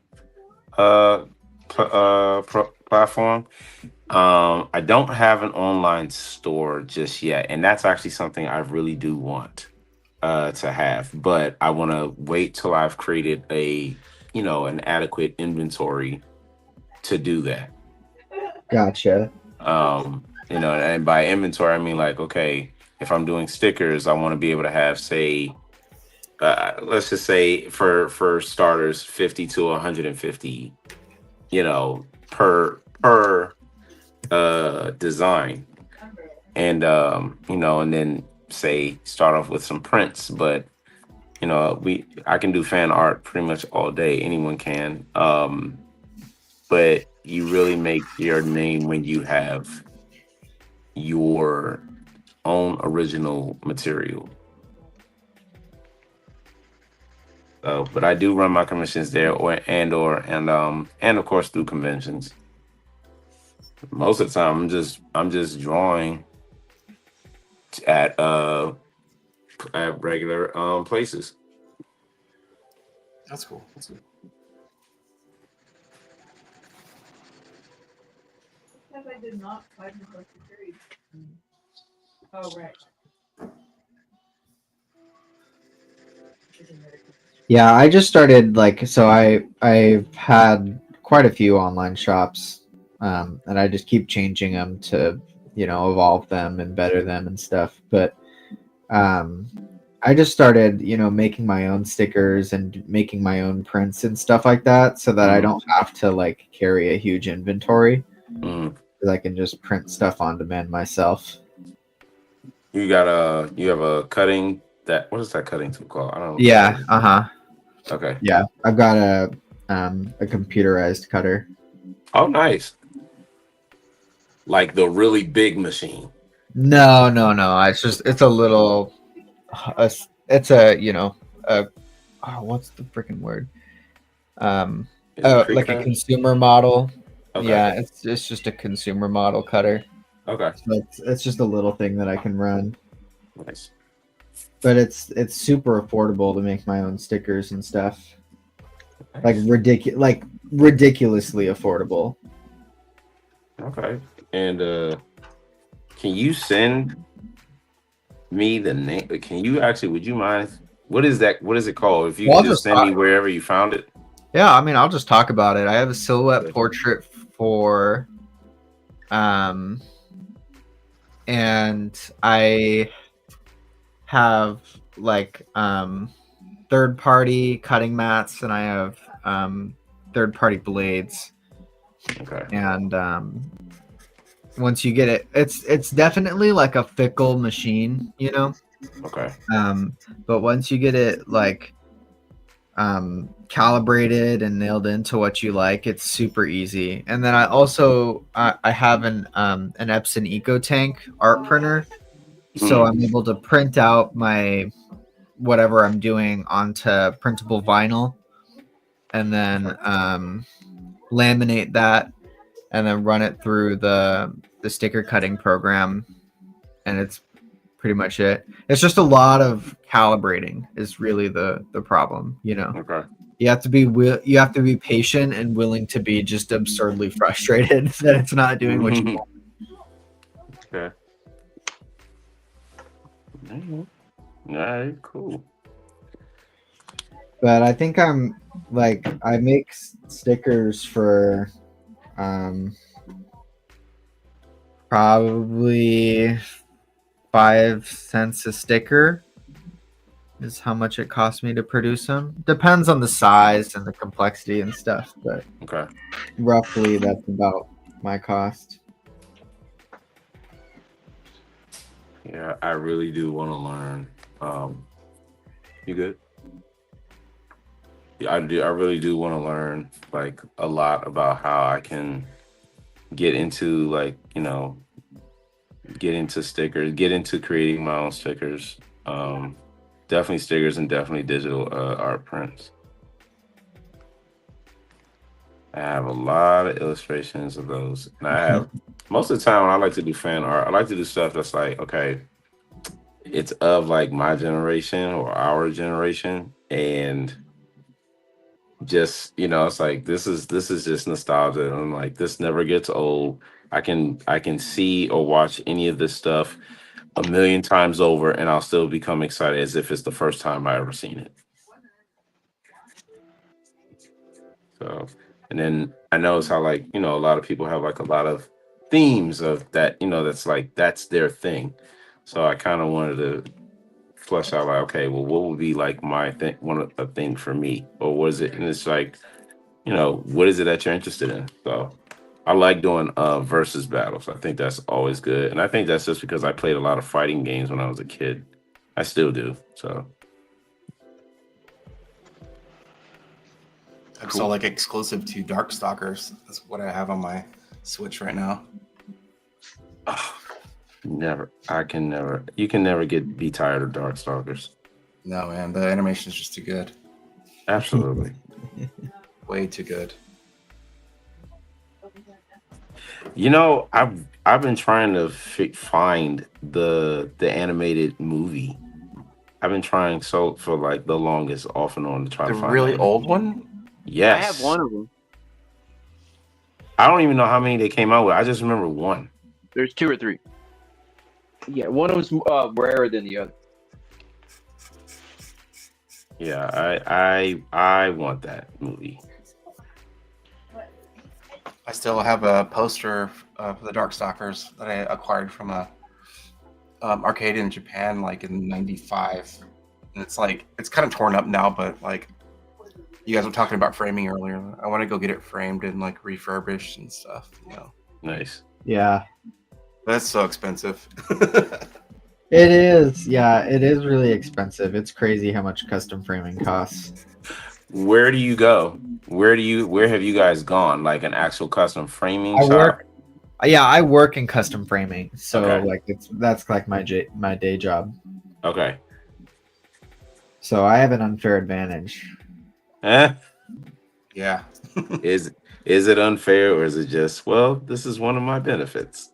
platform. I don't have an online store just yet, and that's actually something I really do want to have, but I want to wait till I've created an adequate inventory to do that. Gotcha. And by inventory I mean like, okay, if I'm doing stickers, I want to be able to have, say, let's just say for starters, 50 to 150, per design, and and then say start off with some prints, but I can do fan art pretty much all day. Anyone can, but you really make your name when you have your own original material. But I do run my commissions there, and of course through conventions. Most of the time, I'm just drawing at regular places. That's cool. That's cool. I did not find the security. Oh right. Yeah, I just started I've had quite a few online shops, and I just keep changing them to evolve them and better them and stuff. But I just started making my own stickers and making my own prints and stuff like that, so that I don't have to like carry a huge inventory. I can just print stuff on demand myself. You have a cutting what is that cutting tool called? I don't know. Yeah. Okay. Yeah, I've got a computerized cutter. Oh, nice. Like the really big machine. No. It's a little. It's a what's the freaking word? Like a consumer model. Okay. Yeah, it's just a consumer model cutter. Okay. So it's just a little thing that I can run. Nice. But it's super affordable to make my own stickers and stuff. Like ridiculously affordable. Okay. And can you send me the name? Would you mind? What is that? What is it called? If you can just send me wherever you found it. Yeah, I mean, I'll just talk about it. I have a silhouette portrait for and I have like third-party cutting mats, and I have third-party blades. Okay. And once you get it, it's definitely like a fickle machine, you know. Okay. But once you get it like calibrated and nailed into what you like, it's super easy. And then I also I have an Epson EcoTank art printer, so I'm able to print out my whatever I'm doing onto printable vinyl, and then laminate that, and then run it through the sticker cutting program, and it's pretty much it. It's just a lot of calibrating is really the problem, you know. Okay. You have to be patient and willing to be just absurdly frustrated that it's not doing what you want. Okay. All right, cool. But I think I'm like, I make stickers for probably 5 cents a sticker is how much it costs me to produce them. Depends on the size and the complexity and stuff, but Okay. roughly that's about my cost. Yeah, I really do want to learn. You good? Yeah, I do. I really do want to learn like a lot about how I can get into like, you know, get into stickers, get into creating my own stickers. Definitely stickers and definitely digital art prints. I have a lot of illustrations of those. And I have most of the time when I like to do fan art, I like to do stuff that's like, okay, it's of like my generation or our generation. And just, you know, it's like this is just nostalgia. And I'm like, this never gets old. I can see or watch any of this stuff a million times over and I'll still become excited as if it's the first time I ever seen it. So, and then I notice how like, you know, a lot of people have like a lot of themes of that, you know, that's like, that's their thing. So I kind of wanted to flesh out like, okay, well, what would be like my thing, a thing for me, or what is it? And it's like, you know, what is it that you're interested in? So I like doing versus battles. I think that's always good. And I think that's just because I played a lot of fighting games when I was a kid. I still do. So I'm so like exclusive to Darkstalkers. That's what I have on my Switch right now. never. I can never. You can never be tired of Darkstalkers. No, man, the animation is just too good. Absolutely. Way too good. You know, I've been trying to find the animated movie. I've been trying for like the longest, off and on, to try The to find really that. old one? Yes. I have one of them. I don't even know how many they came out with. I just remember one. There's 2 or 3. Yeah, one was rarer than the other. Yeah, I want that movie. I still have a poster for the Darkstalkers that I acquired from a arcade in Japan, like in '95, and it's like it's kind of torn up now. But like you guys were talking about framing earlier, I want to go get it framed and like refurbished and stuff. You know, Nice. Yeah, that's so expensive. it is. Yeah, it is really expensive. It's crazy how much custom framing costs. Where do you go? Where have you guys gone? Like an actual custom framing I shop? I work in custom framing, so Okay. like that's like my day job. Okay. So I have an unfair advantage. Eh? Yeah. Is it unfair, or is it just, well, this is one of my benefits?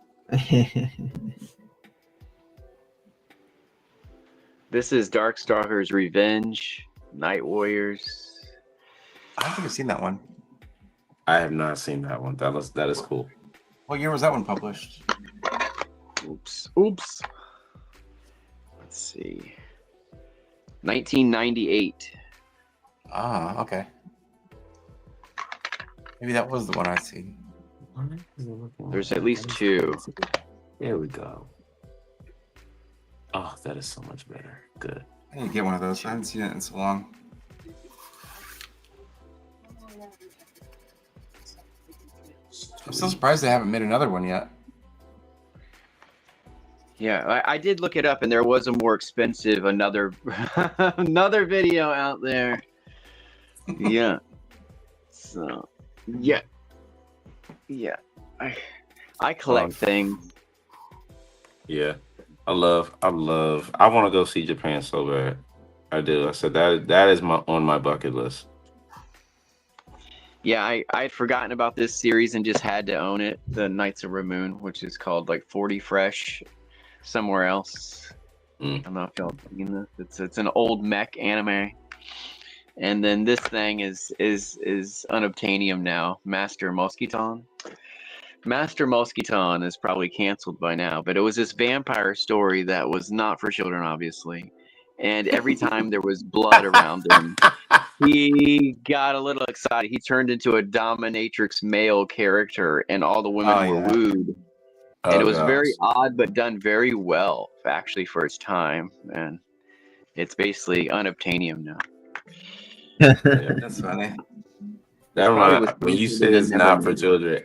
This is Darkstalkers Revenge, Night Warriors. I don't think I've seen that one. I have not seen that one. That is cool. What year was that one published? Oops. Let's see. 1998. Ah, okay. Maybe that was the one I seen. There's at least 2. There we go. Oh, that is so much better. Good. I need to get one of those. I haven't seen it in so long. I'm still surprised they haven't made another one yet. Yeah, I did look it up, and there was a more expensive another video out there. Yeah. So yeah. I collect things. Yeah, I want to go see Japan so bad. I do. I said that is on my bucket list. Yeah, I had forgotten about this series and just had to own it. The Knights of Ramoon, which is called like 40 Fresh somewhere else. I don't know if y'all have seen this. It's an old mech anime. And then this thing is unobtainium now. Master Mosquiton. Master Mosquiton is probably canceled by now, but it was this vampire story that was not for children, obviously. And every time there was blood around him, he got a little excited. He turned into a dominatrix male character, and all the women were wooed. And it was very odd, but done very well, actually, for its time. And it's basically unobtainium now. That's funny. When you said it's not for children,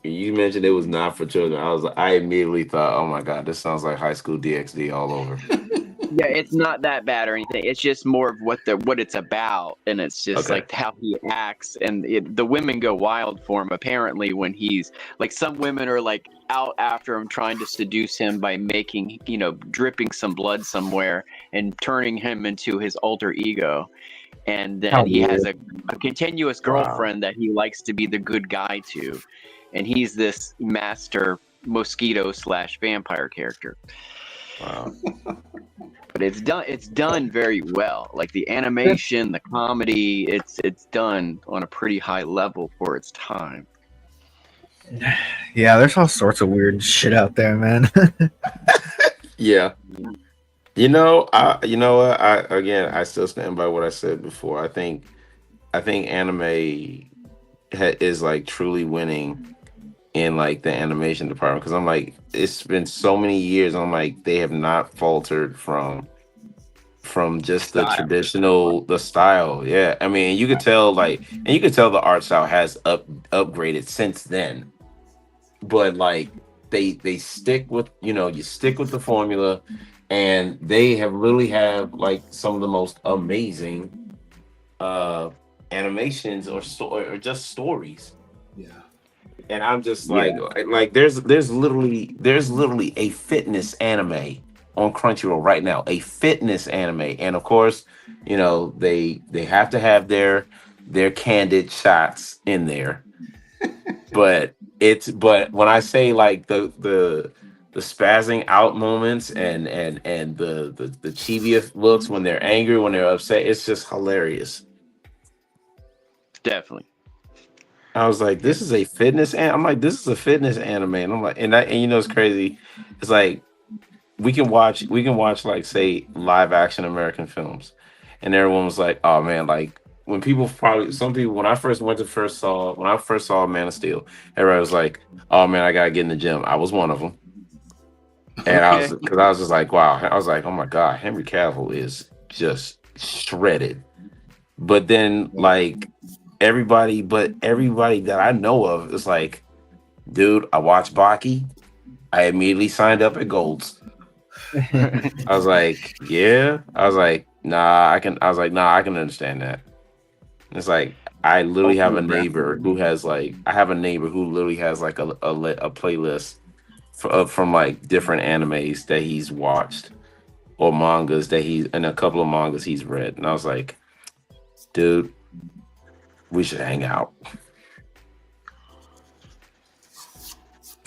you mentioned it was not for children. I immediately thought, oh my god, this sounds like High School DxD all over. Yeah, it's not that bad or anything. It's just more of what it's about, and it's just like how he acts, and the women go wild for him. Apparently, when he's like, some women are like out after him, trying to seduce him by making, dripping some blood somewhere and turning him into his alter ego. And then he has a continuous girlfriend that he likes to be the good guy to, and he's this master mosquito / vampire character. Wow. But it's done very well. Like the animation, the comedy, it's done on a pretty high level for its time. Yeah, there's all sorts of weird shit out there, man. Yeah. You know what? I still stand by what I said before. I think anime is like truly winning in like the animation department, because I'm like, it's been so many years. I'm like, they have not faltered from just the traditional style. Yeah, I mean, you could tell the art style has upgraded since then, but like they stick with, you stick with the formula, and they literally have like some of the most amazing animations or just stories. Yeah. And I'm just like there's literally a fitness anime on Crunchyroll right now, a fitness anime, and of course, they have to have their candid shots in there, but when I say like the spazzing out moments and the chibi looks when they're angry, when they're upset, it's just hilarious. Definitely. I was like, this is a fitness I'm like, this is a fitness anime. And I'm like, and it's crazy. It's like we can watch like, say, live action American films, and everyone was like, oh man, like when when I first saw Man of Steel, everybody was like, oh man, I gotta get in the gym. I was one of them. And I was just like, wow. I was like, oh my god, Henry Cavill is just shredded. But then like everybody that I know of is like, dude, I watched Baki. I immediately signed up at Gold's. I was like, yeah. I was like, nah, I can understand that. It's like, I literally have a neighbor who literally has like a playlist from like different animes that he's watched, or mangas and a couple of mangas he's read. And I was like, dude, we should hang out.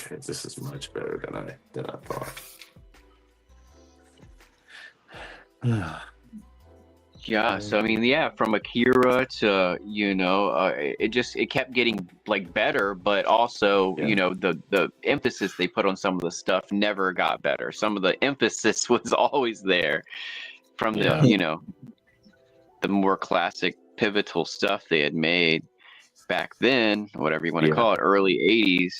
Okay, this is much better than I thought. Yeah, so I mean, from Akira to it kept getting like better, but also the emphasis they put on some of the stuff never got better. Some of the emphasis was always there from the more classic pivotal stuff they had made back then, whatever you want to call it, early 80s.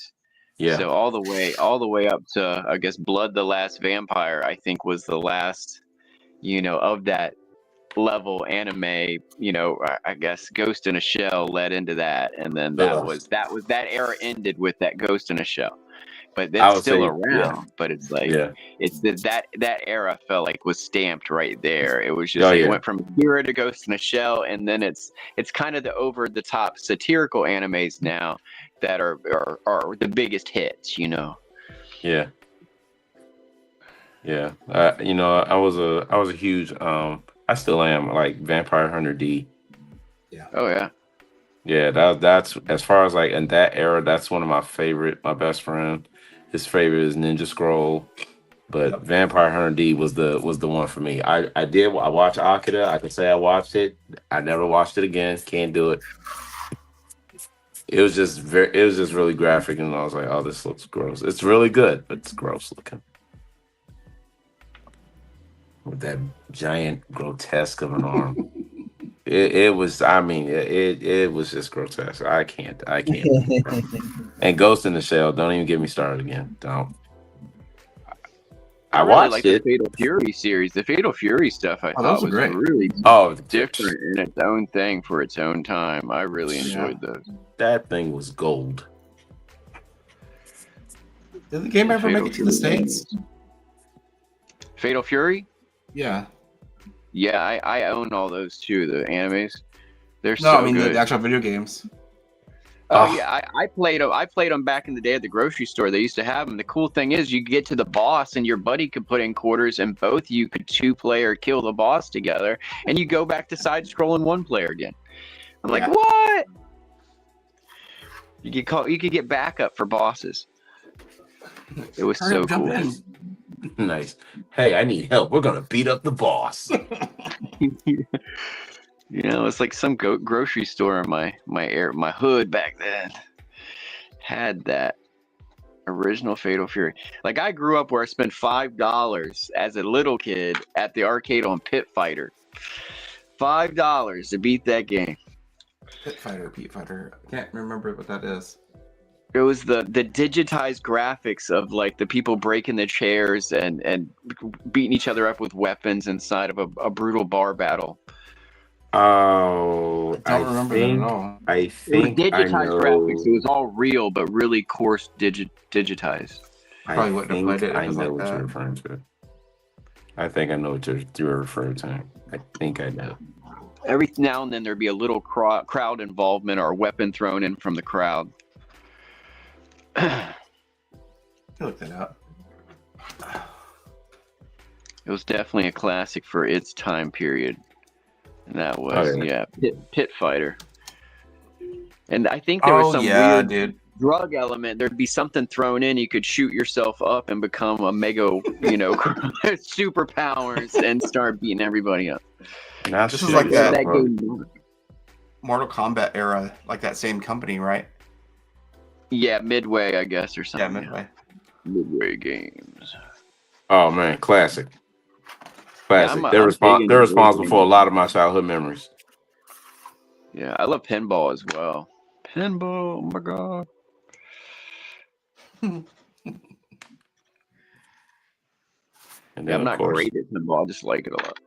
Yeah. So all the way up to, I guess, Blood the Last Vampire, I think, was the last of that level anime, you know, I guess Ghost in a Shell led into that, and then that era ended with that Ghost in a Shell. But I it's would still say, around. But it's like it's that era felt like was stamped right there. It was just it went from Akira to Ghost in a Shell, and then it's kind of the over the top satirical animes now that are the biggest hits, you know. Yeah. Yeah. You know, I was a huge I still am, like, Vampire Hunter D. Yeah. Oh yeah. Yeah, that's as far as like in that era, that's one of my favorite. My best friend, his favorite is Ninja Scroll, but Vampire Hunter D was the one for me. I watched Akira. I can say I watched it. I never watched it again. Can't do it. It was just really graphic, and I was like, oh, this looks gross. It's really good, but it's gross looking. With that giant grotesque of an arm. It was, I mean, it was just grotesque. I can't. And Ghost in the Shell, don't even get me started again. Don't. I really watched like it. the Fatal Fury series. The Fatal Fury stuff I thought was great. really different in its own thing for its own time. I really enjoyed those. That thing was gold. Did the game ever make it to the States? Fatal Fury? Yeah. Yeah, I own all those too, the animes. They're No, so I mean good. the actual video games. Oh yeah, I played them. I played them back in the day at the grocery store. They used to have them. The cool thing is, you get to the boss, and your buddy could put in quarters, and both you could 2-player kill the boss together, and you go back to side-scrolling 1-player again. I'm like, what? You could get backup for bosses. It was so cool. Nice. Hey, I need help. We're gonna beat up the boss. You know, it's like some grocery store in my hood back then had that original Fatal Fury. Like, I grew up where I spent $5 as a little kid at the arcade on Pit Fighter. $5 to beat that game. Pit Fighter. I can't remember what that is. It was the digitized graphics of like the people breaking the chairs and beating each other up with weapons inside of a brutal bar battle. Oh, I don't remember that at all. I think it was digitized I know. graphics. It was all real, but really coarse digitized. Probably wouldn't have played it if I it was know like what that. you're referring to. I think I know what you're referring to. I think I know. Every now and then there'd be a little crowd involvement or a weapon thrown in from the crowd. Look that up. It was definitely a classic for its time period. And that was Pit Fighter. And I think there was some weird drug element. There'd be something thrown in. You could shoot yourself up and become a mega, superpowers and start beating everybody up. This is like that game. Mortal Kombat era, like that same company, right? Yeah, Midway, I guess, or something. Yeah, Midway. Midway Games. Oh man, classic. Yeah, they're responsible for a lot of my childhood memories. Yeah, I love pinball as well. Pinball, oh my god. And I'm not great at pinball. I just like it a lot.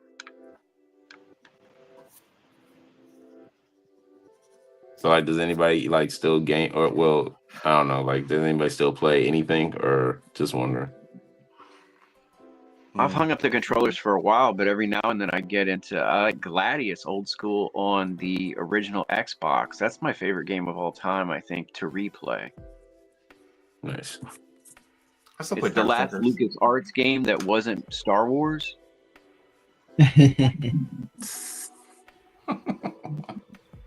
So, like, does anybody like still game or I don't know, like, does anybody still play anything or just wondering? I've hung up the controllers for a while, but every now and then I get into Gladius old school on the original Xbox. That's my favorite game of all time, I think, to replay. Nice. It's the last LucasArts game that wasn't Star Wars.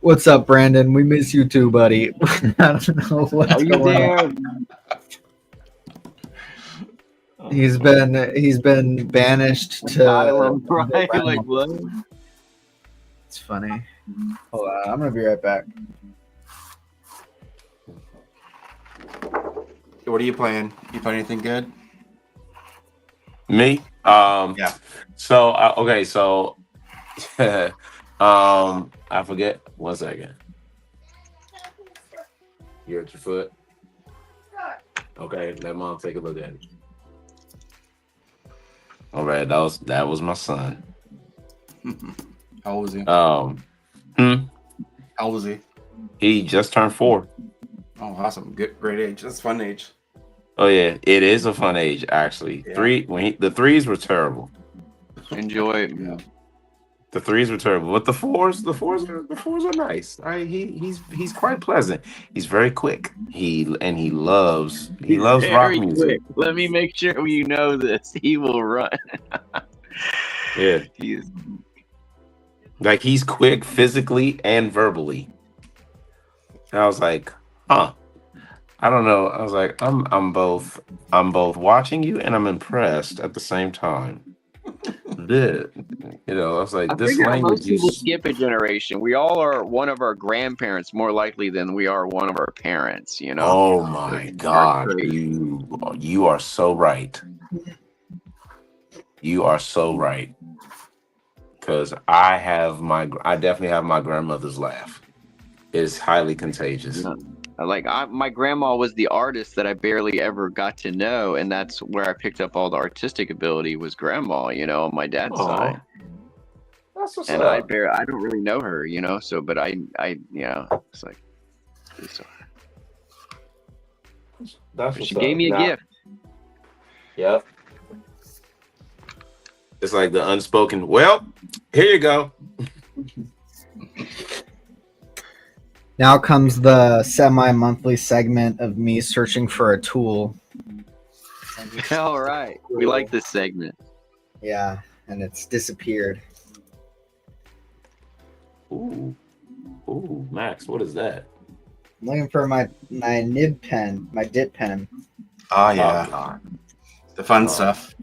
What's up, Brandon? We miss you too, buddy. I don't know what's Are you going there? on. He's been banished to Asylum, right? Like what? It's funny. Hold on, I'm gonna be right back. What are you playing? You play anything good? Me? Yeah. So okay, so I forget. 1 second. You're at your foot. Okay, let mom take a look at it. All right, that was my son. How old is he? Hmm? How old is he? He just turned 4. Oh, awesome. Good, great age. That's a fun age. Oh yeah, it is a fun age actually. Yeah. The threes were terrible. Enjoy it. Yeah. The threes were terrible, but the fours are nice. He's quite pleasant. He's very quick. He loves rock Very music. quick. Let me make sure you know this. He will run. Yeah, He's like he's quick physically and verbally. And I was like, huh. I don't know. I was like, I'm both watching you and I'm impressed at the same time. I was like, I this figure language most people is. skip a generation. We all are one of our grandparents more likely than we are one of our parents, you know? Oh my Our God, traits. you are so right. You are so right. Because I definitely have my grandmother's laugh. It's highly contagious. Like my grandma was the artist that I barely ever got to know, and that's where I picked up all the artistic ability was grandma, you know, on my dad's Aw, side. that's what's And up. I don't really know her, you know, so but I it's like That's what's she gave up. me a gift. Yep. It's like the unspoken. Well, here you go. Now comes the semi-monthly segment of me searching for a tool. All right. We like this segment. Yeah, and it's disappeared. Ooh, Max, what is that? I'm looking for my nib pen, my dip pen. Oh, Oh yeah. God. The fun Oh. stuff.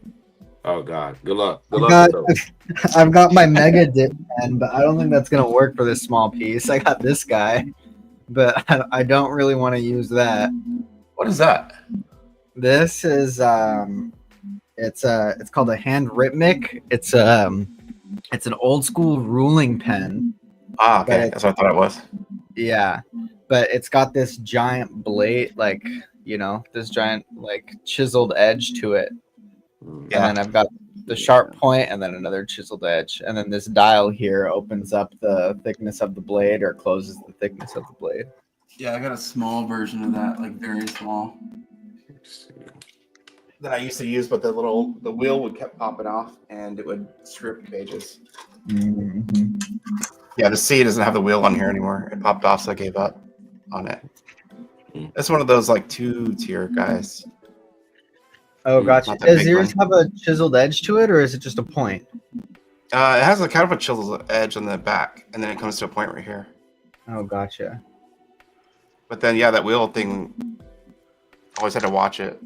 Oh God. Good luck. I've got my mega dip pen, but I don't think that's gonna work for this small piece. I got this guy, but I don't really want to use that. What is that? This is it's called a hand rhythmic. It's an old school ruling pen. Ah, But okay. it's- That's what I thought it was. Yeah, but it's got this giant blade, like this giant like chiseled edge to it. Yeah. And then I've got the sharp point and then another chiseled edge. And then this dial here opens up the thickness of the blade or closes the thickness of the blade. Yeah, I got a small version of that, like very small. That I used to use, but the wheel would kept popping off and it would strip pages. Mm-hmm. Yeah, the C doesn't have the wheel on here anymore. It popped off, so I gave up on it. It's one of those like 2-tier guys. Oh, gotcha. Not that Does big yours one. have a chiseled edge to it or is it just a point? It has a kind of a chiseled edge on the back, and then it comes to a point right here. Oh, gotcha. But then, yeah, that wheel thing, always had to watch it.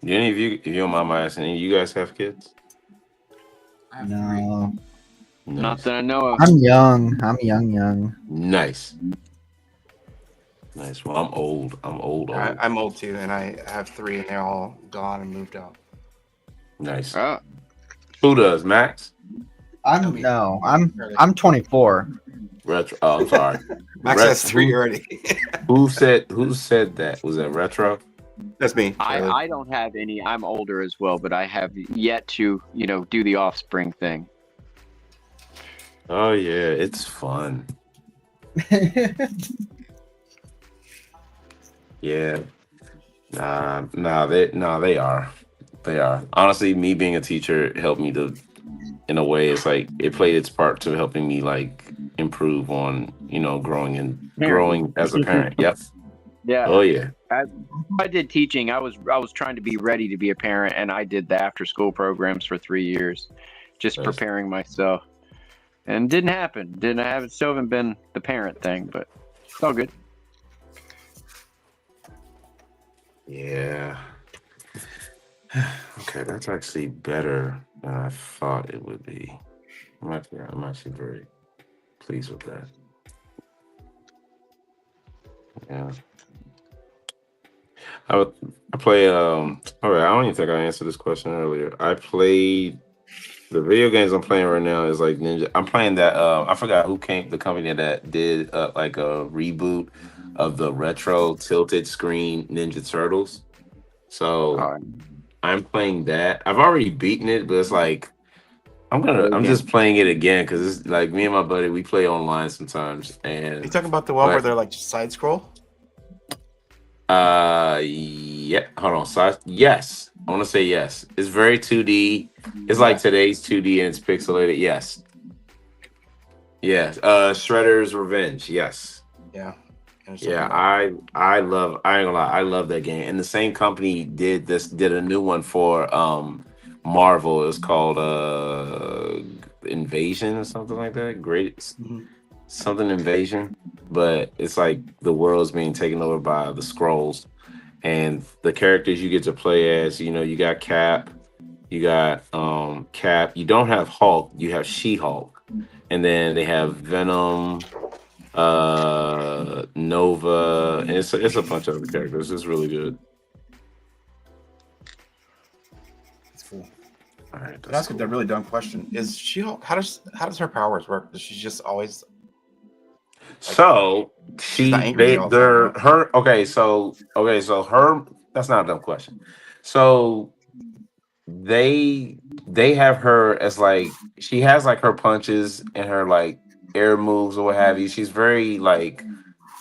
Any of you, if you don't mind my asking, any of you guys have kids? I have No. Not that I know of. I'm young. I'm young. Nice. Well, I'm old. Old. I'm old too, and I have 3, and they're all gone and moved out. Nice. Oh, Who does, Max? I'm 24. Retro. Oh, I'm sorry. Max has 3 already. Who said that? Was that Retro? That's me. I don't have any. I'm older as well, but I have yet to, do the offspring thing. Oh yeah, it's fun. Yeah. They are. Honestly, me being a teacher helped me to, in a way, it's like it played its part to helping me like improve on, growing as a parent. Yep. Yeah. Oh yeah. I did teaching. I was trying to be ready to be a parent, and I did the after school programs for 3 years, just Nice. preparing myself. And it didn't happen. Still haven't been the parent thing, but it's all good. Yeah. Okay, that's actually better than I thought it would be. I'm actually very pleased with that. Yeah. I play all right, I don't even think I answered this question earlier. I played the video games I'm playing right now is like Ninja. I'm playing that I forgot the company that did like a reboot of the retro tilted screen Ninja Turtles. So I'm playing that. I've already beaten it, but it's like I'm just playing it again because it's like me and my buddy we play online sometimes. Are you And talking about the one where but they're like just side scroll? yeah, hold on. So yes, I want to say yes. It's very 2D. It's like today's 2D and it's pixelated. Yes. Yes. Shredder's Revenge. Yes. Yeah. Yeah, I love I ain't gonna lie, I love that game. And the same company did a new one for Marvel. It was called Invasion or something like that. Great something Invasion. But it's like the world's being taken over by the Skrulls. And the characters you get to play as, you got Cap, you got Cap, you don't have Hulk, you have She-Hulk. And then they have Venom, Nova, and it's a bunch of other characters. It's really good. It's cool. All right, Can I ask a really dumb question? Is She-Hulk? How does her powers work? Does she just always? So not angry all the time, her so her that's not a dumb question. So they have her as like she has like her punches and her like air moves or what have you. She's very like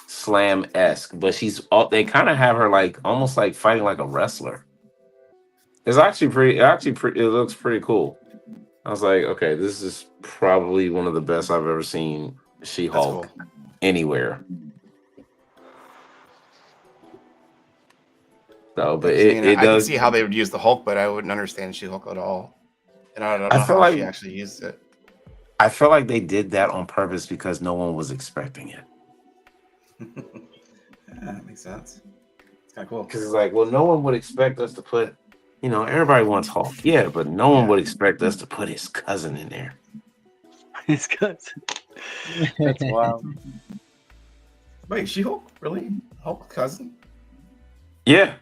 Slam-esque, but they kind of have her like almost like fighting like a wrestler. It's actually pretty it looks pretty cool. I was like, okay, this is probably one of the best I've ever seen She-Hulk anywhere. So, but it I does. can see how they would use the Hulk, but I wouldn't understand She-Hulk at all. And I don't know feel how like she actually used it. I feel like they did that on purpose because no one was expecting it. Yeah, that makes sense. It's kind of cool. Because it's like, well, no one would expect us to put, everybody wants Hulk, yeah, but no one would expect us to put his cousin in there. His cousin. That's wild. Wait, She-Hulk? Really? Hulk cousin? Yeah.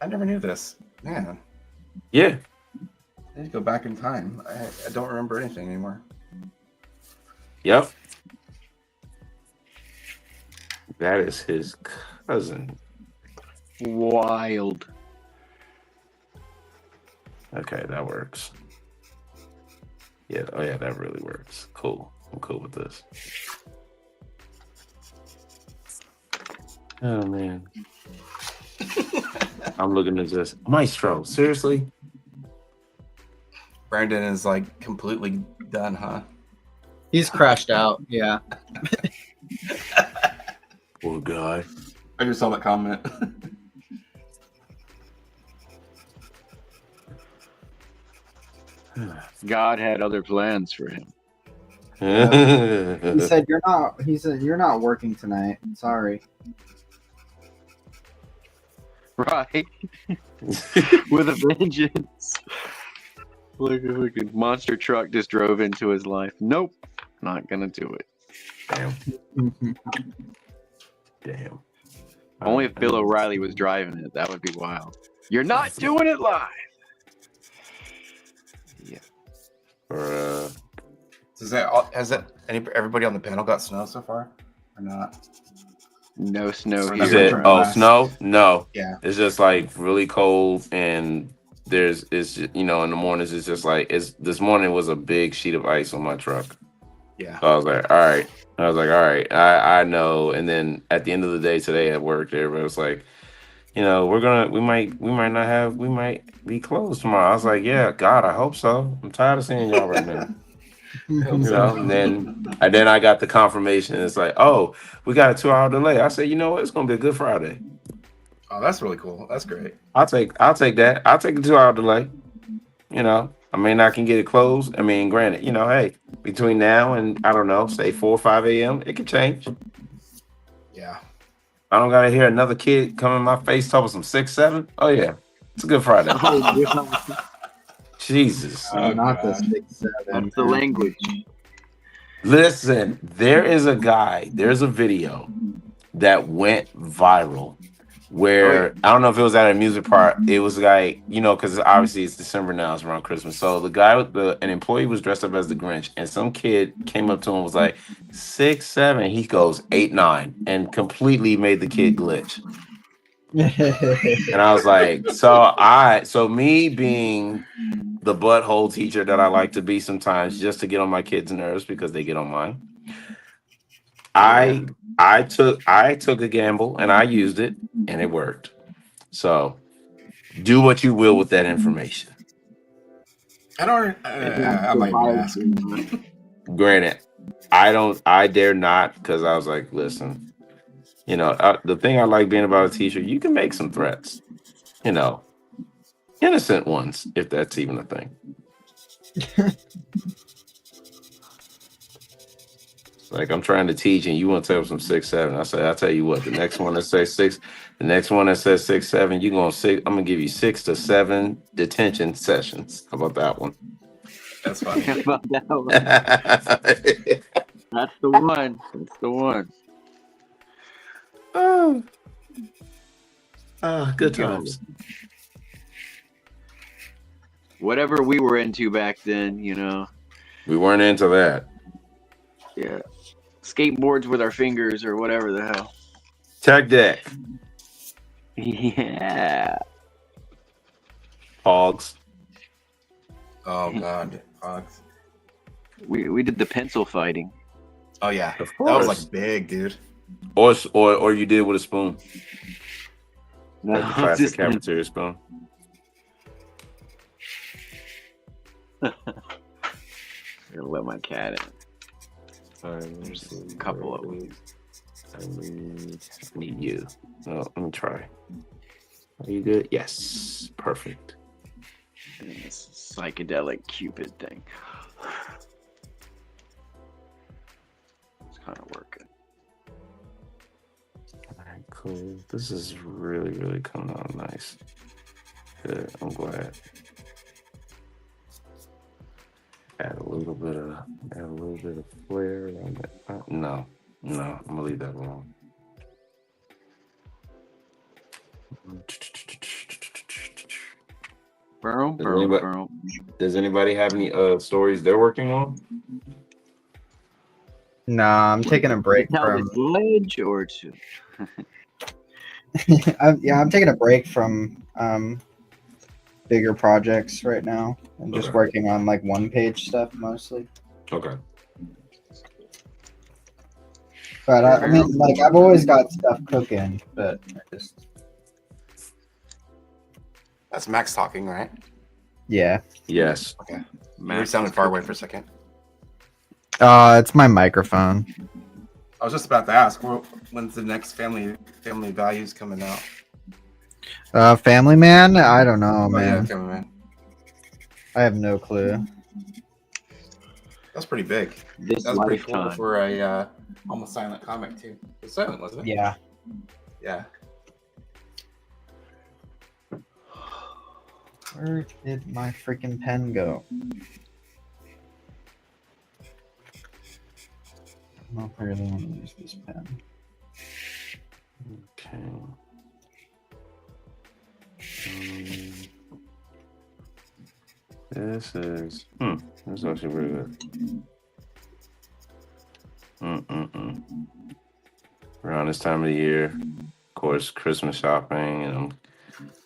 I never knew this. Man. Yeah. I need to go back in time. I don't remember anything anymore. Yep. That is his cousin. Wild. Okay, that works. Yeah, oh yeah, that really works. Cool. I'm cool with this. Oh man. I'm looking at this. Maestro, seriously? Brandon is like completely done, huh? He's crashed out. Yeah. Poor guy. I just saw that comment. God had other plans for him. He said you're not working tonight. Sorry. Right. With a vengeance. Look, a monster truck just drove into his life. Nope. Not gonna do it. Damn. Damn. Only if Bill O'Reilly was driving it. That would be wild. You're not doing it live. Yeah. Everybody on the panel got snow so far, or not? No snow You here. said, snow? No. Yeah. It's just like really cold, and it's in the mornings it's just like this morning was a big sheet of ice on my truck. Yeah. So I was like, all right. I know. And then at the end of the day today at work, everybody was like, we might be closed tomorrow. I was like, yeah, God, I hope so. I'm tired of seeing y'all right now. And then I got the confirmation. It's like, oh, we got a 2-hour delay. I said, you know what? It's gonna be a good Friday. Oh, that's really cool. That's great. I'll take that. I'll take the 2-hour delay. I mean, I can get it closed. I mean, granted, hey, between now and I don't know, say 4 or 5 a.m., it can change. Yeah. I don't gotta hear another kid come in my face talking some 6, 7. Oh yeah, it's a good Friday. Jesus. Not the 6, 7. That's the language. Listen, there's a video that went viral where I don't know if it was at a music park. It was a guy, because obviously it's December now, it's around Christmas. So the guy an employee was dressed up as the Grinch, and some kid came up to him and was like 6, 7. He goes 8, 9, and completely made the kid glitch. And I was like, so me being the butthole teacher that I like to be sometimes just to get on my kids' nerves because they get on mine. I took a gamble and I used it and it worked. So do what you will with that information. I don't. I might even ask. Granted, I dare not, because I was like, listen, you know, the thing I like being about a teacher, you can make some threats, you know, innocent ones, if that's even a thing. Like, I'm trying to teach and you want to tell some 6'7". I say, I'll tell you what, the next one that says 6, the next one that says 6'7", you're going to I'm going to give you 6 to 7 detention sessions. How about that one? That's funny. How about that one? That's the one. That's the one. Good times. Whatever we were into back then, you know. We weren't into that. Yeah. Skateboards with our fingers or whatever the hell. Tech deck. Yeah. Hogs. Oh God, Fox. We did the pencil fighting. Oh yeah, Of that course. was like big, dude. Or you did with a spoon. Like the No, classic just- cafeteria spoon. I'm gonna let my cat in. There's a couple of them. I need you. Oh, let me try. Are you good? Yes. Perfect. And this psychedelic Cupid thing. It's kind of working. All right, cool. This is really, really coming out nice. Good. I'm glad. Add a little bit of flair on that. No, I'm gonna leave that alone. Does anybody have any stories they're working on? Nah, I'm taking a break Tell from. the sledge or two. I'm taking a break from bigger projects right now. I'm just Okay. working on like one-page stuff mostly. Okay. But I mean, like I've always got stuff cooking, but I just That's Max talking, right? yeah. Yes. Okay. You sounded far away for a second. It's my microphone. I was just about to ask, when's the next family values coming out? Family Man? I don't know, Oh, yeah, man. coming, man. I have no clue. That's pretty big. This That's pretty cool lifetime. for a almost silent comic too. It was silent, wasn't it? Yeah. Yeah. Where did my freaking pen go? I don't really want to use this pen. Okay. This is this is actually really good. Around this time of the year, of course, Christmas shopping, and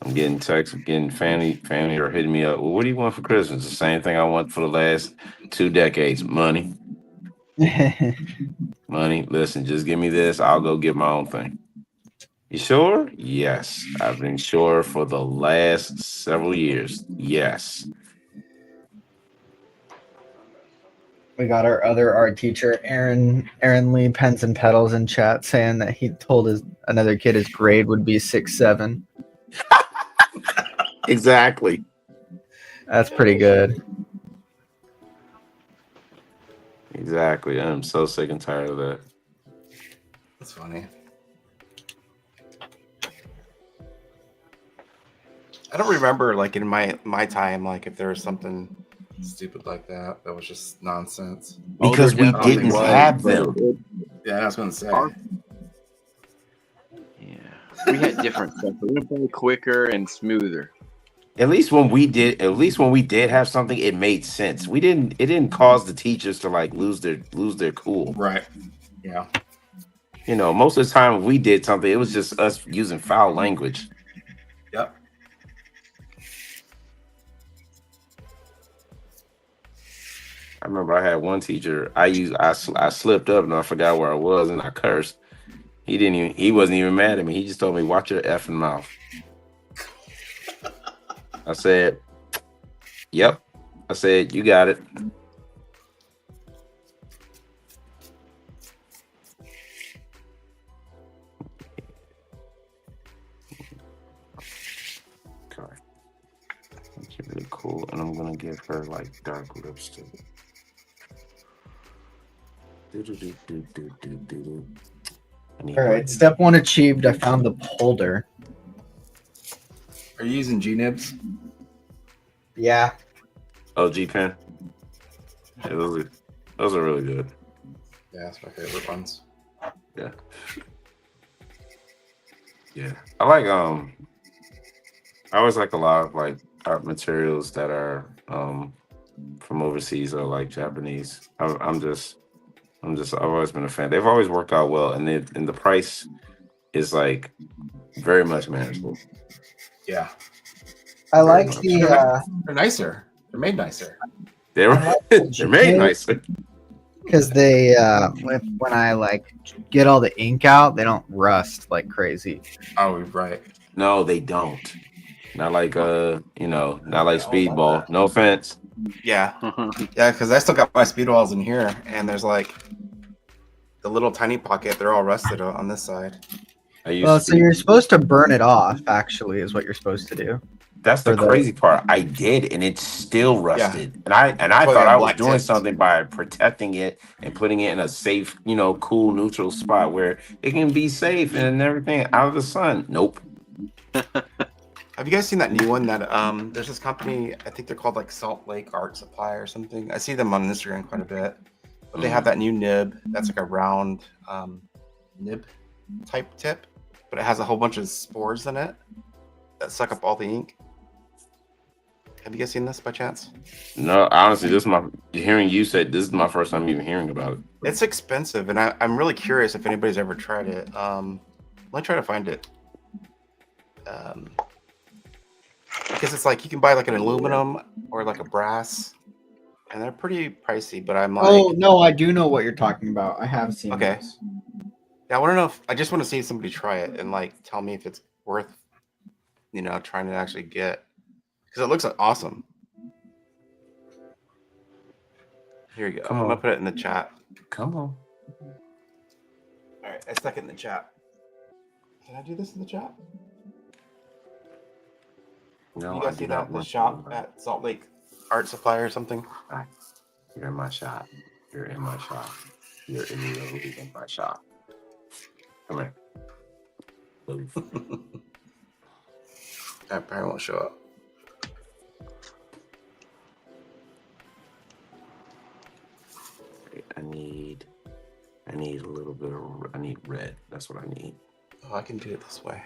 I'm getting texts, getting family are hitting me up. Well, what do you want for Christmas? The same thing I want for the last 2 decades: money. Money. Listen, just give me this. I'll go get my own thing. You sure? Yes. I've been sure for the last several years. Yes. We got our other art teacher, Aaron Lee Pens and Pedals in chat saying that he told another kid his grade would be 6'7". Exactly. That's pretty good. Exactly. I'm so sick and tired of that. That's funny. I don't remember, like, in my time, like, if there was something stupid like that was just nonsense. Because we definitely didn't was, have but them. Yeah, I was going to say. Yeah, we had different stuff. We went way quicker and smoother. At least when we did have something, it made sense. It didn't cause the teachers to like lose their cool. Right. Yeah. You know, most of the time if we did something, it was just us using foul language. Yep. I remember I had one teacher. I slipped up and I forgot where I was and I cursed. He wasn't even mad at me. He just told me, "Watch your effing mouth." I said, "Yep." I said, "You got it." Okay. That's really cool. And I'm gonna give her like dark lipstick. All right, step 1 achieved. I found the holder. Are you using G-nibs? Yeah. Oh, G pen. Yeah, those are really good. Yeah, that's my favorite ones. Yeah. Yeah. I always like a lot of like art materials that are from overseas or like Japanese. I've always been a fan. They've always worked out well, and the price is like very much manageable. Yeah. I like They're nicer. They're made nicer. They're made nicer. because they when I like get all the ink out, they don't rust like crazy. Oh, right. No, they don't. Not like not like Yeah, Speedball. No offense. Yeah. Yeah, because I still got my speedballs in here, and there's like the little tiny pocket. They're all rusted on this side. Well, so you're supposed to burn it off. Actually, is what you're supposed to do. That's the crazy part. I did, and it's still rusted. Yeah. And I thought I was black doing tips. something by protecting it and putting it in a safe, cool, neutral spot where it can be safe and everything out of the sun. Nope. Have you guys seen that new one that there's this company, I think they're called like Salt Lake Art Supply or something. I see them on Instagram quite a bit. But they have that new nib that's like a round nib type tip, but it has a whole bunch of spores in it that suck up all the ink. Have you guys seen this by chance? No, honestly, hearing you say this is my first time even hearing about it. It's expensive, and I'm really curious if anybody's ever tried it. Let me try to find it. Because it's like you can buy like an aluminum or like a brass, and they're pretty pricey. But I'm like, Oh no, I do know what you're talking about. I have seen. Okay. This. Yeah, I want to know if I just want to see somebody try it and like tell me if it's worth, trying to actually get, because it looks awesome. Here you go. I'm gonna put it in the chat. Come on. All right, I stuck it in the chat. Can I do this in the chat? No, You guys see that? The shop at Salt Lake Art Supply or something? You're in my shop. You're in my shop. You're in my shop. Come here. That probably won't show up. I need a little bit of. I need red. That's what I need. Oh, I can do it this way.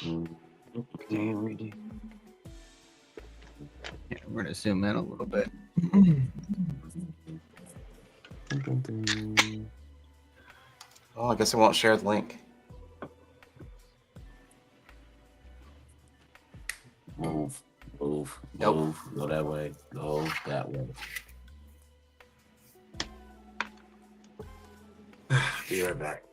Yeah, we're gonna zoom in a little bit. Oh, I guess I won't share the link. Move. Nope. Move. Go that way. Go that way. Be right back.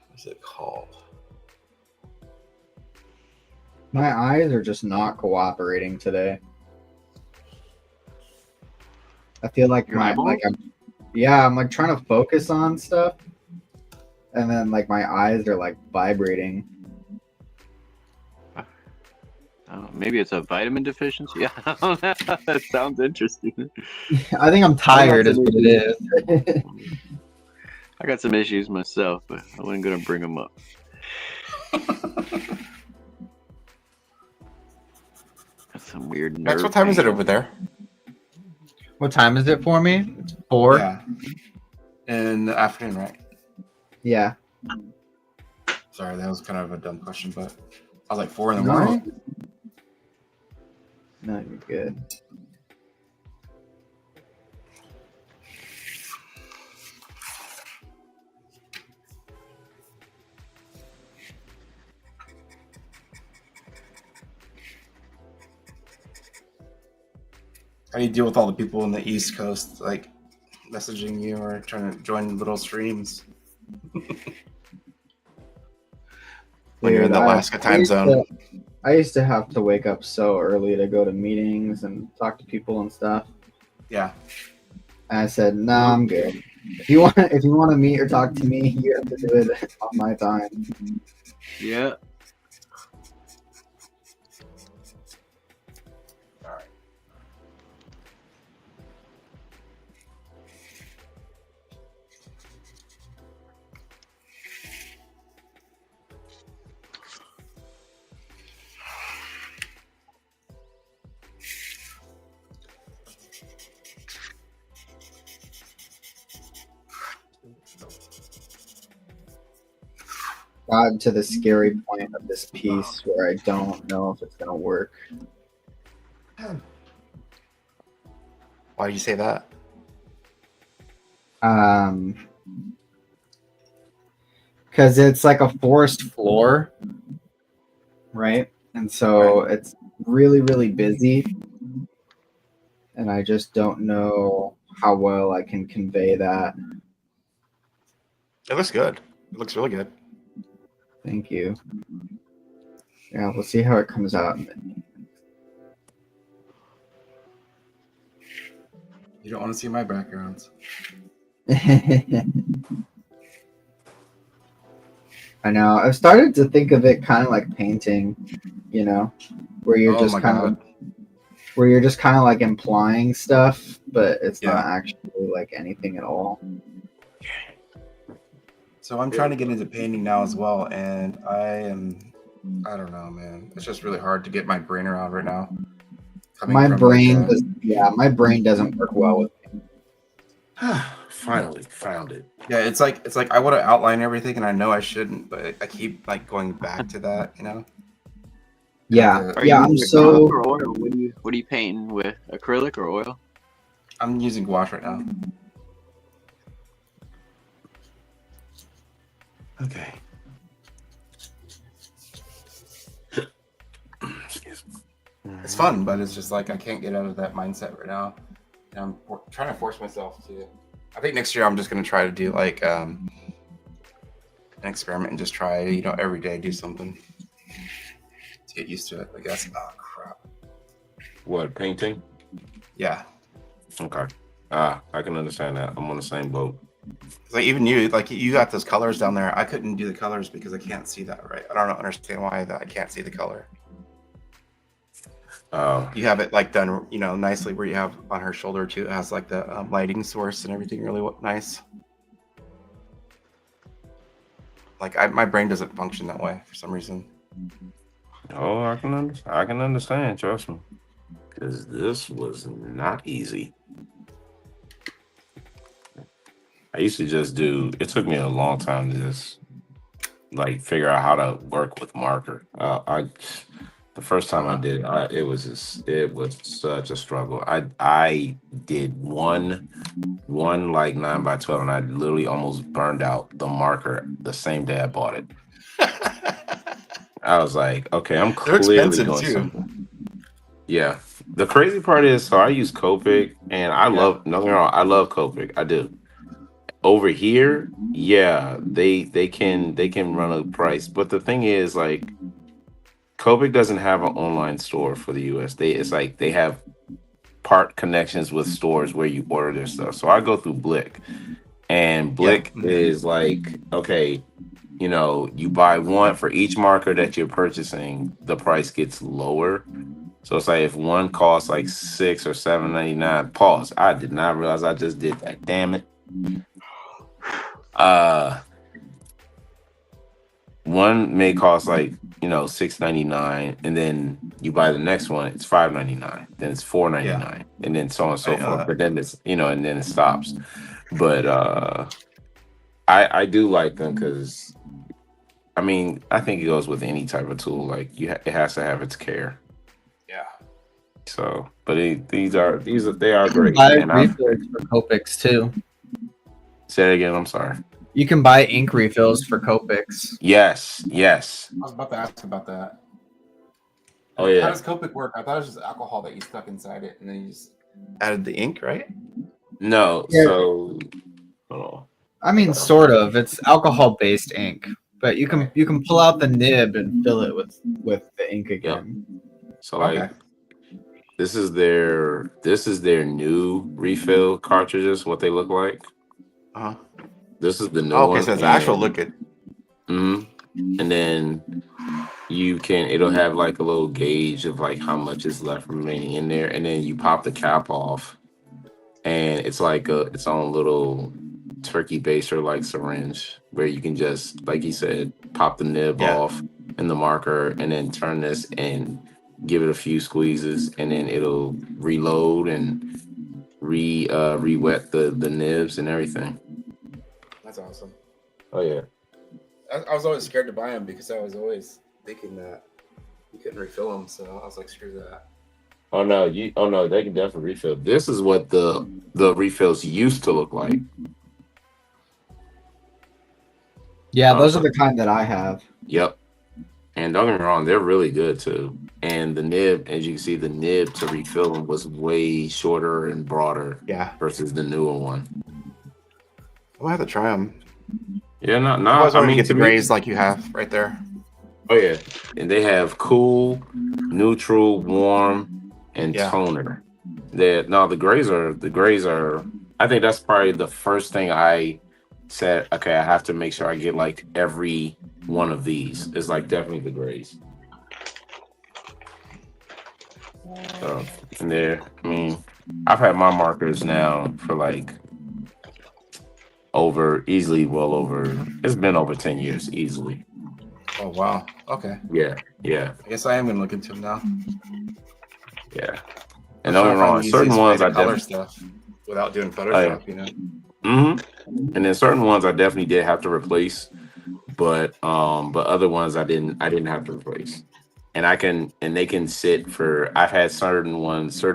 What's it called? My eyes are just not cooperating today. I feel like I'm like trying to focus on stuff, and then like my eyes are like vibrating. Maybe it's a vitamin deficiency. Yeah, that sounds interesting. I think I'm tired, is what it is. I got some issues myself, but I wasn't gonna bring them up. Got some weird. Max, what time is it over there? What time is it for me? It's 4. Yeah. In the afternoon, right? Yeah. Sorry, that was kind of a dumb question, but I was like 4 in the No. morning. No, you're good. How do you deal with all the people in the East Coast, like messaging you or trying to join little streams when you're in the Alaska time zone? I used to have to wake up so early to go to meetings and talk to people and stuff. Yeah. And I said, "No, I'm good. If you want to meet or talk to me, you have to do it on my time." Yeah. Got to the scary point of this piece where I don't know if it's gonna work. Why do you say that? Because it's like a forced floor, right? And so it's really, really busy, and I just don't know how well I can convey that. It looks good. It looks really good. Thank you. Yeah, we'll see how it comes out. You don't want to see my backgrounds. I know. I've started to think of it kind of like painting, you know, where you're just kind of like implying stuff, but it's not actually like anything at all. So I'm trying to get into painting now as well, and I don't know, man. It's just really hard to get my brain around right now. My brain doesn't work well with paint. Finally found it. Yeah, it's like I want to outline everything, and I know I shouldn't, but I keep like going back to that, you know. Yeah, Are yeah. you I'm using so. acrylic or oil? What are you painting with? Acrylic or oil? I'm using gouache right now. Okay. It's fun, but it's just like I can't get out of that mindset right now. And I'm trying to force myself to. I think next year I'm just going to try to do like an experiment and just try, you know, every day do something to get used to it, I guess. Oh, crap. What, painting? Yeah. Okay. I can understand that. I'm on the same boat. Like even you got those colors down there. I couldn't do the colors because I can't see that right. I don't understand why I can't see the color. You have it like done, you know, nicely where you have on her shoulder too. It has like the lighting source and everything really nice. Like my brain doesn't function that way for some reason. Oh, I can understand. Trust me, because this was not easy. I used to just do. It took me a long time to just like figure out how to work with marker. The first time I did it, it was such a struggle. I did one like 9x12, and I literally almost burned out the marker the same day I bought it. I was like, okay, I'm clearly doing something. Yeah. The crazy part is, so I use Copic, and I love. Don't get me wrong, I love Copic. I do. Over here, yeah, they can run a price, but the thing is, like, Copic doesn't have an online store for the US. It's like they have part connections with stores where you order their stuff. So I go through Blick, and Blick is like, okay, you know, you buy one for each marker that you're purchasing, the price gets lower. So it's like if one costs like $6 or $7.99. Pause. I did not realize I just did that. Damn it. One may cost like, you know, $6.99, and then you buy the next one, it's $5.99, then it's $4.99, and then so on and so forth. But then it's, you know, and then it stops. But I do like them because I mean, I think it goes with any type of tool. Like it has to have its care. Yeah. So, but they are You can great. buy And I've refills for Copics too. say it again. I'm sorry. You can buy ink refills for Copics. Yes. I was about to ask about that. Oh How yeah. does Copic work? I thought it was just alcohol that you stuck inside it, and then you just added the ink, right? No. Yeah. So, hold on. I mean, sort of. It's alcohol-based ink, but you can pull out the nib and fill it with the ink again. So like this is their new refill cartridges. What they look like. Uh-huh. This is the new Okay, one. so it's actual liquid. And then it'll have like a little gauge of like how much is left remaining in there, and then you pop the cap off, and it's like its own little turkey baster like syringe where you can just, like you said, pop the nib off and the marker, and then turn this and give it a few squeezes, and then it'll reload and re-wet the nibs and everything. That's awesome. Oh yeah. I was always scared to buy them because I was always thinking that you couldn't refill them. So I was like, screw that. Oh no, they can definitely refill. This is what the refills used to look like. Yeah, those are the kind that I have. Yep. And don't get me wrong, they're really good too. And the nib, as you can see, the nib to refill them was way shorter and broader. Yeah. Versus the newer one. I'll have to try them. Yeah, I mean, get the grays like you have right there. Oh yeah, and they have cool, neutral, warm, and toner. The grays are. I think that's probably the first thing I said. Okay, I have to make sure I get like every one of these. It's like definitely the grays. So and there, I mean, I've had my markers now for like it's been over 10 years easily. Oh wow. Okay. Yeah. I guess I am gonna look into them now. Yeah. And don't get me wrong, certain ones I color definitely stuff without doing Photoshop, you know. And then certain ones I definitely did have to replace, but other ones I didn't have to replace. And they can sit for. I've had certain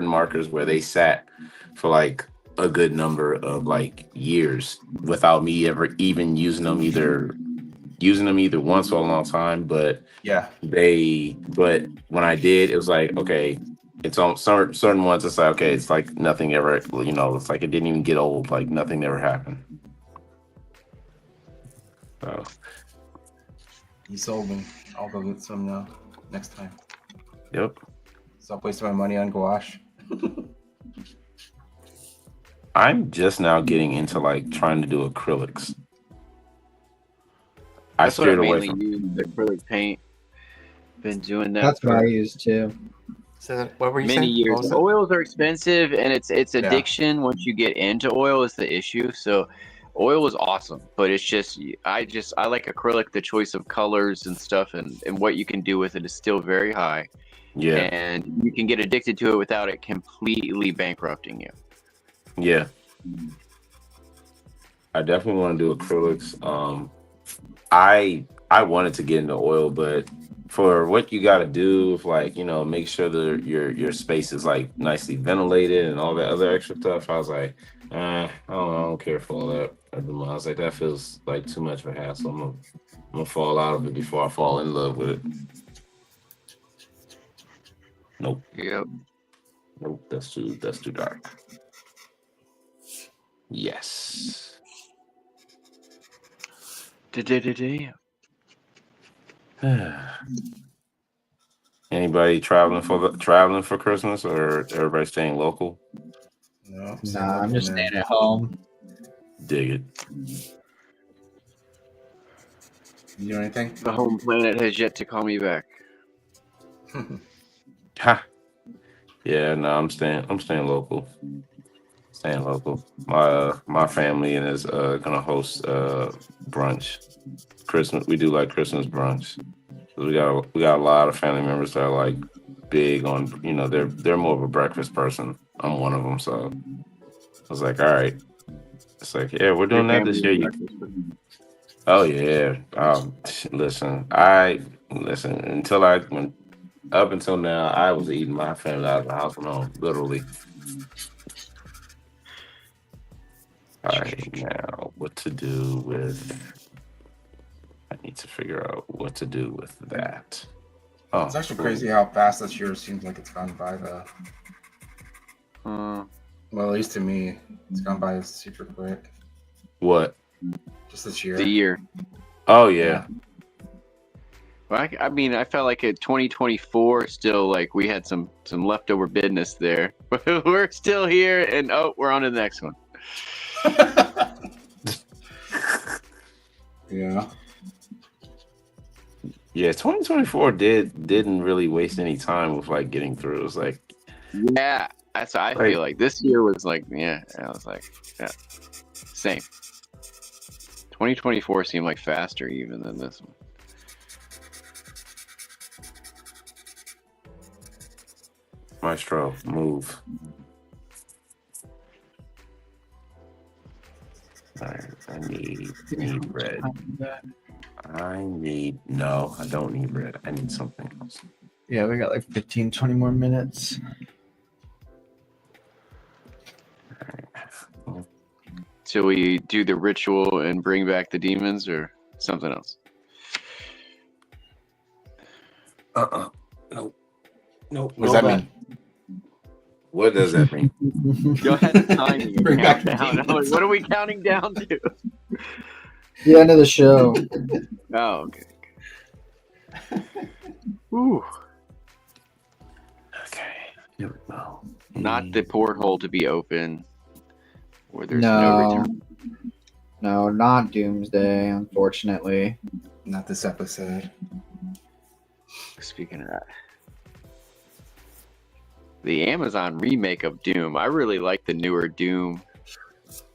markers where they sat for like a good number of like years without me ever even using them either once or a long time. But when I did, it was like, okay, it's on certain ones. It's like, okay, it's like nothing ever, it's like it didn't even get old. Like nothing ever happened. So You sold me. I'll go get some now next time. Yep. Stop wasting my money on gouache. I'm just now getting into like trying to do acrylics. I steered away from use, acrylic paint. Been doing that. That's what I use too. So what were you many saying? years. Oils are expensive, and it's addiction. Once you get into oil, is the issue. So, oil is awesome, but it's just I like acrylic. The choice of colors and stuff, and what you can do with it is still very high. Yeah, and you can get addicted to it without it completely bankrupting you. Yeah, I definitely want to do acrylics. I wanted to get into oil, but for what you got to do, if like make sure that your space is like nicely ventilated and all that other extra stuff, I was like, I don't care for all that. I was like, that feels like too much of a hassle. I'm gonna fall out of it before I fall in love with it. Nope. Yep. Nope. That's too dark. Yes. Anybody traveling for Christmas, or everybody staying local? No. Nah, I'm just staying at home. Dig it. You do anything? The home planet has yet to call me back. Ha. Yeah, no, I'm staying local. Staying local. My family and is gonna host brunch. Christmas. We do like Christmas brunch. We got a lot of family members that are like big on, they're more of a breakfast person. I'm one of them, so I was like, all right. It's like, yeah, we're doing that this year. Oh yeah. Listen, listen until up until now, I was eating my family out of the house alone, literally. All right, now what to do with? I need to figure out what to do with that. Oh, It's actually cool. crazy how fast this year seems like it's gone by, though. Well, at least to me, it's gone by super quick. What? Just this year. The year. Oh yeah. Well, I mean, I felt like at 2024, still like we had some leftover business there. We're still here, and we're on to the next one. Yeah. Yeah, 2024 didn't really waste any time with like getting through. It was like, Yeah, that's what I feel like. This year was like, I was like, same. 2024 seemed like faster even than this one. Maestro, move. All right, I need bread. No, I don't need bread. I need something else. Yeah, we got like 15, 20 more minutes. Till we do the ritual and bring back the demons, or something else? Nope. Nope. What does that mean? What does that mean? Go ahead and timing and Bring back the countdown. I'm like, what are we counting down to? The end of the show. Oh, okay. Ooh. Okay. Here we go. Not the porthole to be open where there's no return. No, not Doomsday, unfortunately. Not this episode. Speaking of that, the Amazon remake of Doom. I really like the newer Doom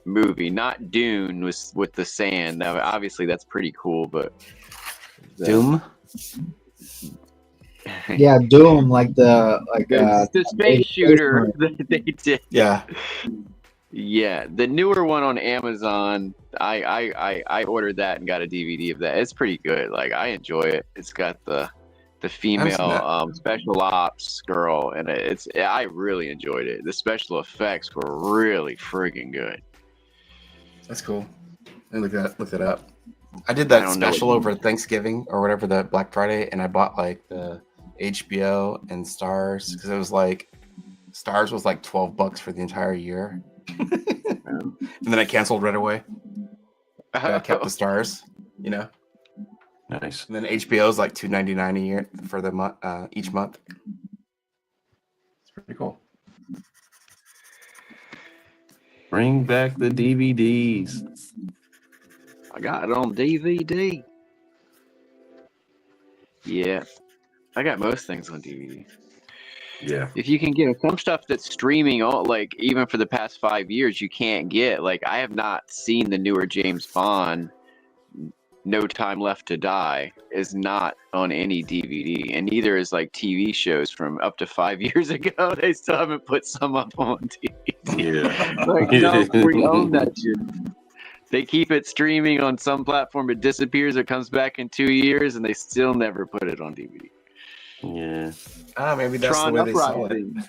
movie, not Dune with the sand. Now, obviously, that's pretty cool, but Doom. Yeah, Doom, like the space shooter that they did. Yeah. Yeah, the newer one on Amazon. I ordered that and got a DVD of that. It's pretty good. Like, I enjoy it. It's got the female special ops girl, and I really enjoyed it. The special effects were really freaking good. That's cool. I look that up. I did that special over Thanksgiving or whatever, the Black Friday, and I bought like the HBO and Stars because it was like Stars was like $12 for the entire year, and then I canceled right away. I kept the Stars, you know. Nice. And then HBO is like $2.99 a year for the month, each month. It's pretty cool. Bring back the DVDs. I got it on DVD. Yeah, I got most things on DVD. Yeah. If you can get some stuff that's streaming, like even for the past 5 years, you can't get. Like, I have not seen the newer James Bond. No Time Left to Die is not on any DVD, and neither is like TV shows from up to 5 years ago. They still haven't put some up on DVD. Yeah. Like, no, we own that shit. They keep it streaming on some platform, it disappears, it comes back in 2 years, and they still never put it on DVD. Yeah. Maybe that's Tron the way they sell it. Uprising.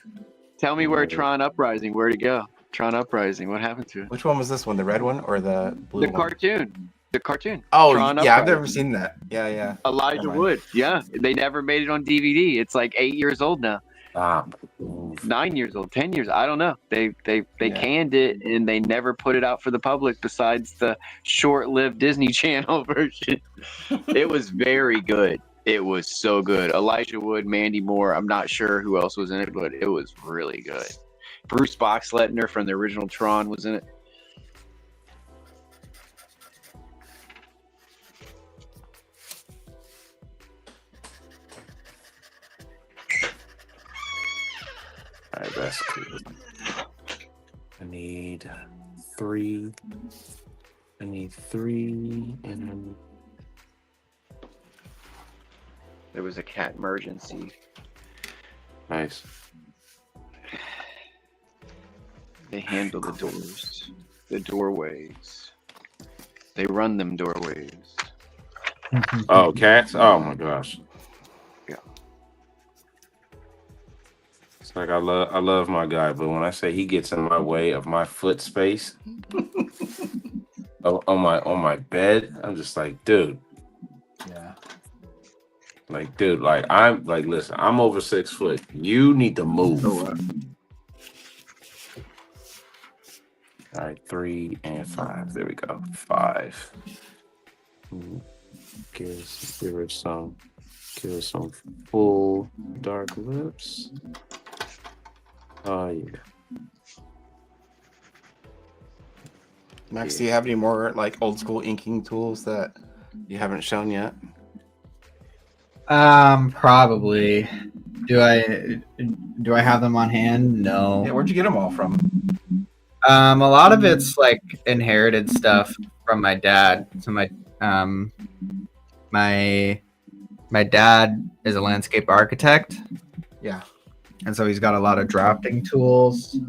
Tell me where Tron Uprising, where'd it go? Tron Uprising, what happened to it? Which one was this one? The red one or the blue one? Cartoon. The cartoon. Oh, Tron yeah, I've Uprising. never seen that. Yeah. Elijah Never mind. Wood. Yeah, they never made it on DVD. It's like 8 years old now. 9 years old, 10 years. I don't know. They canned it and they never put it out for the public besides the short-lived Disney Channel version. It was very good. It was so good. Elijah Wood, Mandy Moore. I'm not sure who else was in it, but it was really good. Bruce Boxleitner from the original Tron was in it. All right, that's cool. I need 3. I need 3, and then There was a cat emergency. nice. They handle the doorways. They run them doorways. Oh, cats. Oh my gosh. Yeah. It's like I love my guy, but when I say he gets in my way of my foot space on my bed, I'm just like, dude. Yeah. Like, dude, like I'm like, listen, I'm over 6 foot. You need to move. All right, 3 and 5. There we go. 5. Give her some full dark lips. Oh yeah. Max, do you have any more like old school inking tools that you haven't shown yet? Probably. Do I have them on hand? No. Yeah, where'd you get them all from? A lot of it's like inherited stuff from my dad. So my dad is a landscape architect. Yeah. And so he's got a lot of drafting tools.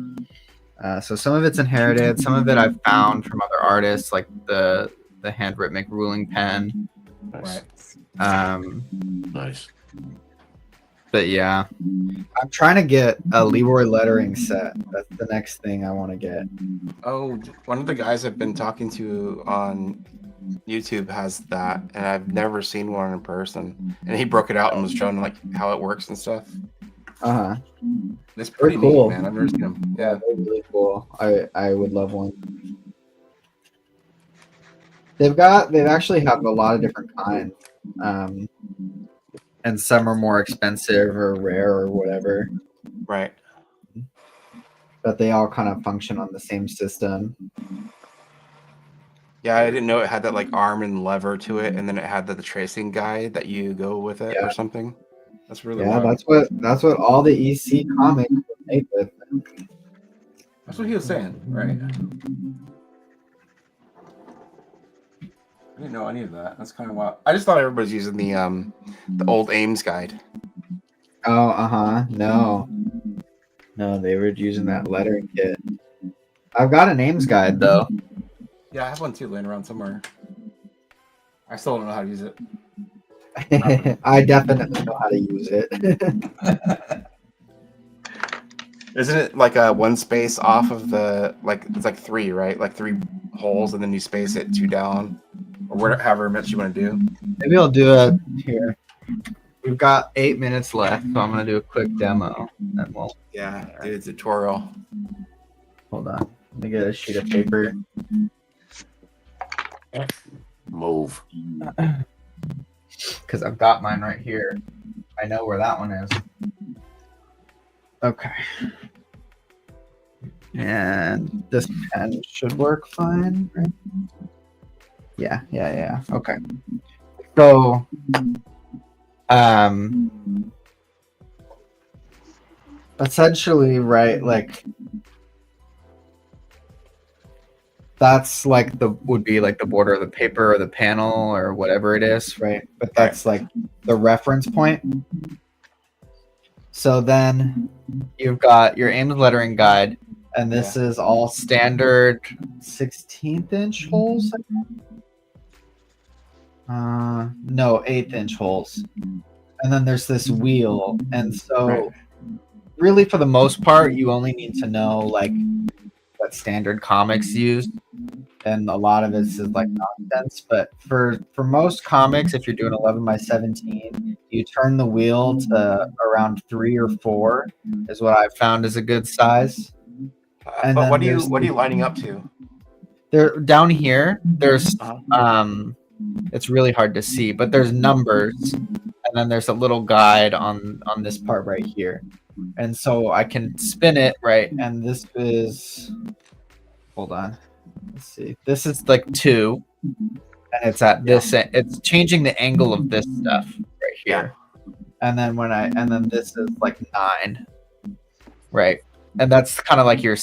So some of it's inherited, some of it I've found from other artists, like the hand rhythmic ruling pen. Nice. Right. Nice. But yeah, I'm trying to get a Leroy lettering set. That's the next thing I want to get. Oh, one of the guys I've been talking to on YouTube has that, and I've never seen one in person. And he broke it out and was showing like how it works and stuff. Uh huh. It's pretty cool. neat, man. I've never seen them. Yeah. They're really cool. I would love one. They've actually have a lot of different kinds. And some are more expensive or rare or whatever. Right. But they all kind of function on the same system. Yeah, I didn't know it had that like arm and lever to it, and then it had the tracing guide that you go with it or something. That's really wild. that's what all the EC comics were made with. That's what he was saying, right? I didn't know any of that. That's kind of wild. I just thought everybody's using the old Ames guide. Oh, no, they were using that lettering kit. I've got an Ames guide though. Yeah, I have one too laying around somewhere. I still don't know how to use it. I definitely know how to use it. Isn't it like a one space off of the it's like 3, right? Like 3 holes, and then you space it 2 down, or whatever, however much you want to do. Maybe I'll do it here. We've got 8 minutes left, so I'm gonna do a quick demo, and we'll. Yeah, do a tutorial. Hold on. Let me get a sheet of paper. Move. Because I've got mine right here. I know where that one is. Okay. And this pen should work fine, right? Yeah. Okay. So, essentially, right, like, that's like would be like the border of the paper or the panel or whatever it is, right? But that's like the reference point. So then you've got your Ames lettering guide, and this is all standard 16th inch holes. No, 8th inch holes. And then there's this wheel. And so really for the most part, you only need to know like what standard Comix use. And a lot of it is like nonsense. But for most comics, if you're doing 11 by 17, you turn the wheel to around 3 or 4 is what I've found is a good size. And but what are you lining up to? There down here, there's it's really hard to see, but there's numbers, and then there's a little guide on this part right here. And so I can spin it, right? And this is, hold on. Let's see. This is like 2, and it's at this. It's changing the angle of this stuff right here. And then then this is like 9, right? And that's kind of like your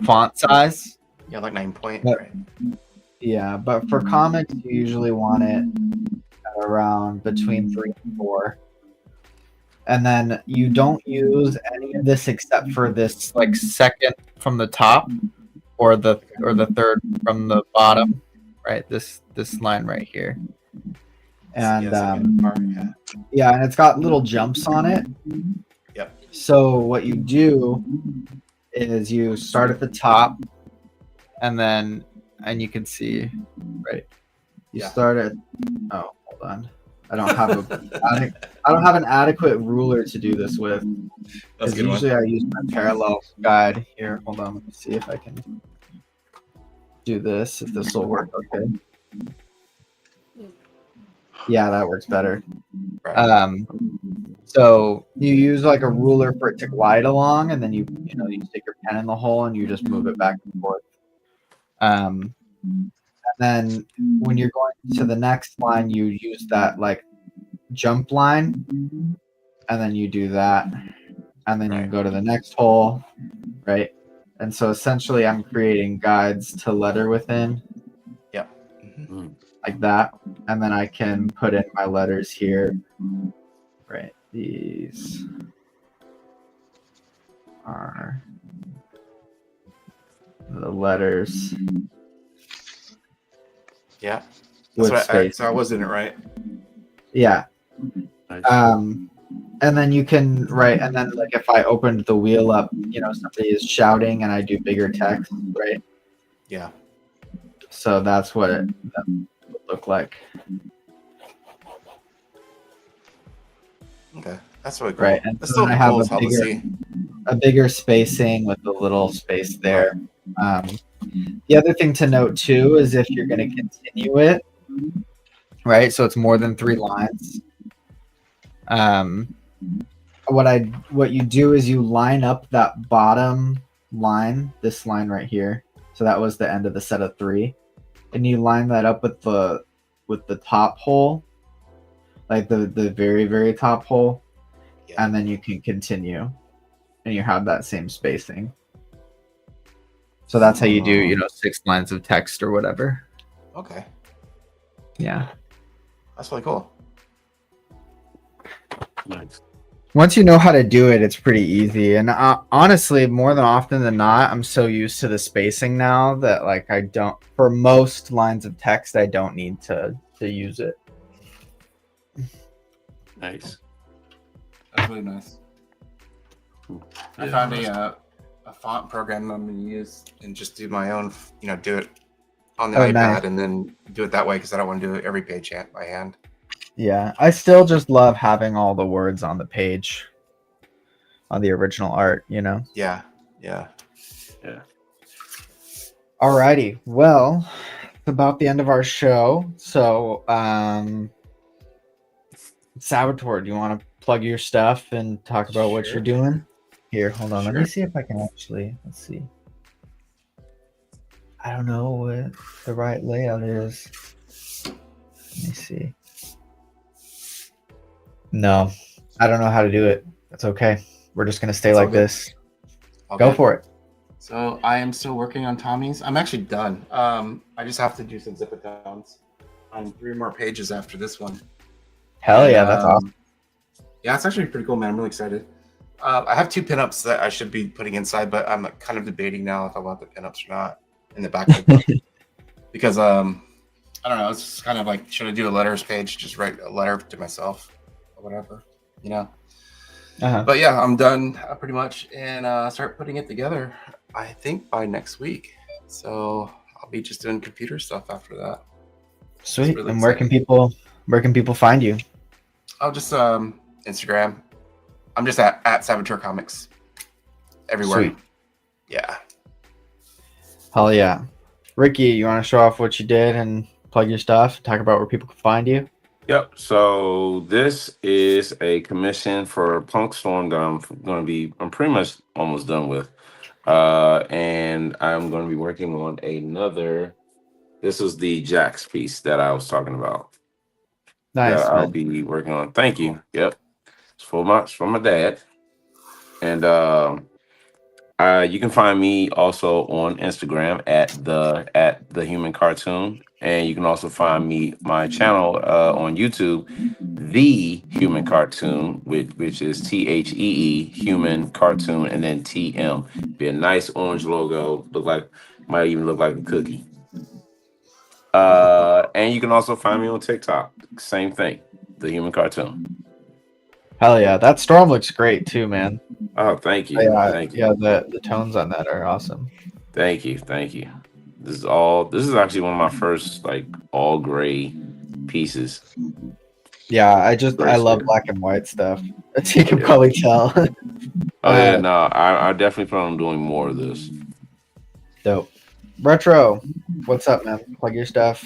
font size. Yeah, like 9 point. But, right. Yeah, but for comics, you usually want it around between 3 and 4. And then you don't use any of this except for this like second from the top or the third from the bottom. right? This line right here. Yeah, And second part, yeah. yeah, and it's got little jumps on it. Yep. So what you do is you start at the top, and you can see, right? You Yeah. start at. Oh, hold on. I don't have an adequate ruler to do this with. That's a Because good usually one. I use my parallel guide here. Hold on, let me see if I can do this. If this will work, okay. Yeah, that works better. Right. So you use like a ruler for it to glide along, and then you stick your pen in the hole and you just move it back and forth. And then when you're going to the next line, you use that like jump line, and then you do that, and then you Right. go to the next hole, right? And so essentially, I'm creating guides to letter within. Yep. Like that, and then I can put in my letters here. Right, these are the letters. Yeah. With That's what space. so I was in it right. Yeah. Nice. And then you can write, and then like if I opened the wheel up, somebody is shouting, and I do bigger text, right? Yeah. So that's what it would look like. Okay. That's really cool. Right, and That's so still then I have cool as hell to see. a bigger spacing with a little space there. The other thing to note too is if you're going to continue it, right? So it's more than 3 lines. What you do is you line up that bottom line, this line right here. So that was the end of the set of 3, and you line that up with the top hole, like the very very top hole, Yeah. and then you can continue, and you have that same spacing. So that's how you do 6 lines of text or whatever. Okay. Yeah. That's really cool. Nice. Once you know how to do it, it's pretty easy. And honestly, more than often than not, I'm so used to the spacing now that like I don't, for most lines of text, I don't need to use it. Nice. That's really nice. I found a font program I'm going to use and just do my own, do it on the iPad nice. and then do it that way because I don't want to do it every page by hand. Yeah, I still just love having all the words on the page, on the original art, Yeah. Yeah. Alrighty, well, it's about the end of our show. So, Salvatore, do you want to plug your stuff and talk about what you're doing? Here, hold on. Let me see if I can actually, let's see. I don't know what the right layout is. Let me see. No, I don't know how to do it. That's okay. We're just going to stay It's all like good. this. All Go good. for it. So I am still working on Tommy's. I'm actually done. I just have to do some zipatones on 3 more pages after this one. Hell yeah, that's awesome. Yeah, it's actually pretty cool, man. I'm really excited. I have 2 pinups that I should be putting inside, but I'm kind of debating now if I want the pinups or not in the back of the book. Because I don't know, it's just kind of like, should I do a letters page, just write a letter to myself or whatever, But yeah, I'm done pretty much, and start putting it together, I think, by next week. So I'll be just doing computer stuff after that. Sweet. really And where can people find you? I'll just Instagram. I'm just at Saboteur Comics everywhere. Sweet. Yeah. Hell yeah. Ricky, you want to show off what you did and plug your stuff? Talk about where people can find you? Yep. So this is a commission for Punkstorm that I'm pretty much almost done with. And I'm going to be working on another. This is the Jax piece that I was talking about. Nice. That I'll Man. be working on. Thank you. Yep. It's for my dad. And you can find me also on Instagram at the human cartoon. And you can also find my channel on YouTube, The Human Cartoon, which is THEE Human Cartoon, and then TM. Be a nice orange logo. Might even look like a cookie. And you can also find me on TikTok. Same thing. The Human Cartoon. Hell yeah, that storm looks great too, man. Oh, thank you. Yeah, Thank you. yeah, the tones on that are awesome. Thank you. Thank you. This is actually one of my first like all gray pieces. Yeah, I love Bracelet. black and white stuff. As you can Yeah. probably tell. Oh yeah, no, I definitely plan on doing more of this. Dope. Retro, what's up, man? Plug your stuff.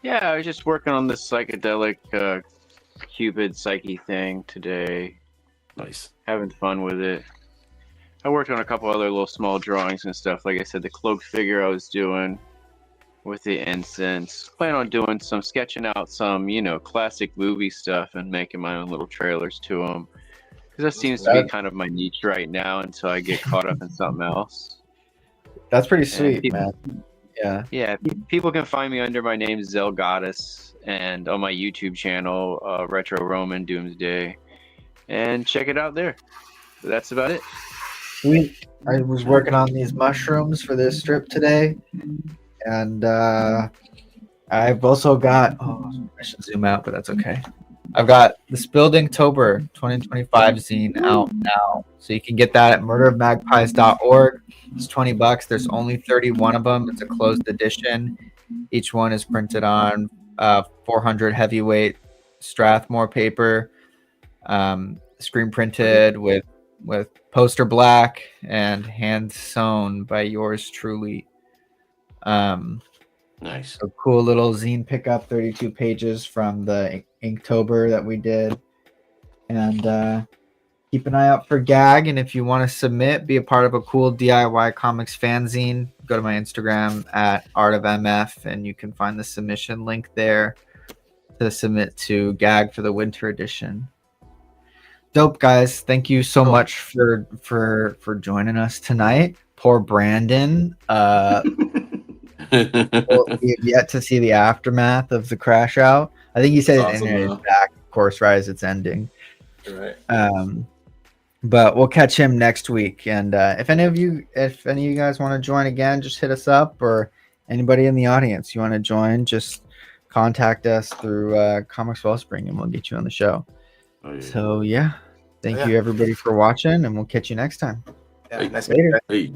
Yeah, I was just working on this psychedelic Cupid Psyche thing today. Nice. Having fun with it. I worked on a couple other little small drawings and stuff. Like I said, the cloaked figure I was doing with the incense. Plan on doing some sketching out some, classic movie stuff and making my own little trailers to them. Because that seems to be kind of my niche right now until I get caught up in something else. That's pretty sweet, people, man. Yeah. Yeah, people can find me under my name Zelgatas and on my YouTube channel, Retro Roman Doomsday, and check it out there. That's about it. Sweet. I was working on these mushrooms for this strip today, and I've also got. Oh, I should zoom out, but that's okay. I've got the Spilled Inktober 2025 zine out now, so you can get that at murderofmagpies.org. It's $20. There's only 31 of them. It's a closed edition. Each one is printed on 400 heavyweight Strathmore paper, screen printed with poster black and hand sewn by yours truly. Nice. A cool little zine pickup, 32 pages from the Inktober that we did. And keep an eye out for Gag. And if you want to submit, be a part of a cool DIY comics fanzine, go to my Instagram at artofmf, and you can find the submission link there to submit to Gag for the winter edition. Dope, guys. Thank you so much for joining us tonight. Poor Brandon. Well, we have yet to see the aftermath of the crash out. I think he said That's his awesome, internet is though. back. Of course, Rise, it's ending. Right. But we'll catch him next week. And if any of you guys want to join again, just hit us up, or anybody in the audience you want to join, just contact us through Comix Wellspring, and we'll get you on the show. Oh, yeah. So yeah, thank Yeah. you everybody for watching, and we'll catch you next time. Yeah, nice Later. Hey.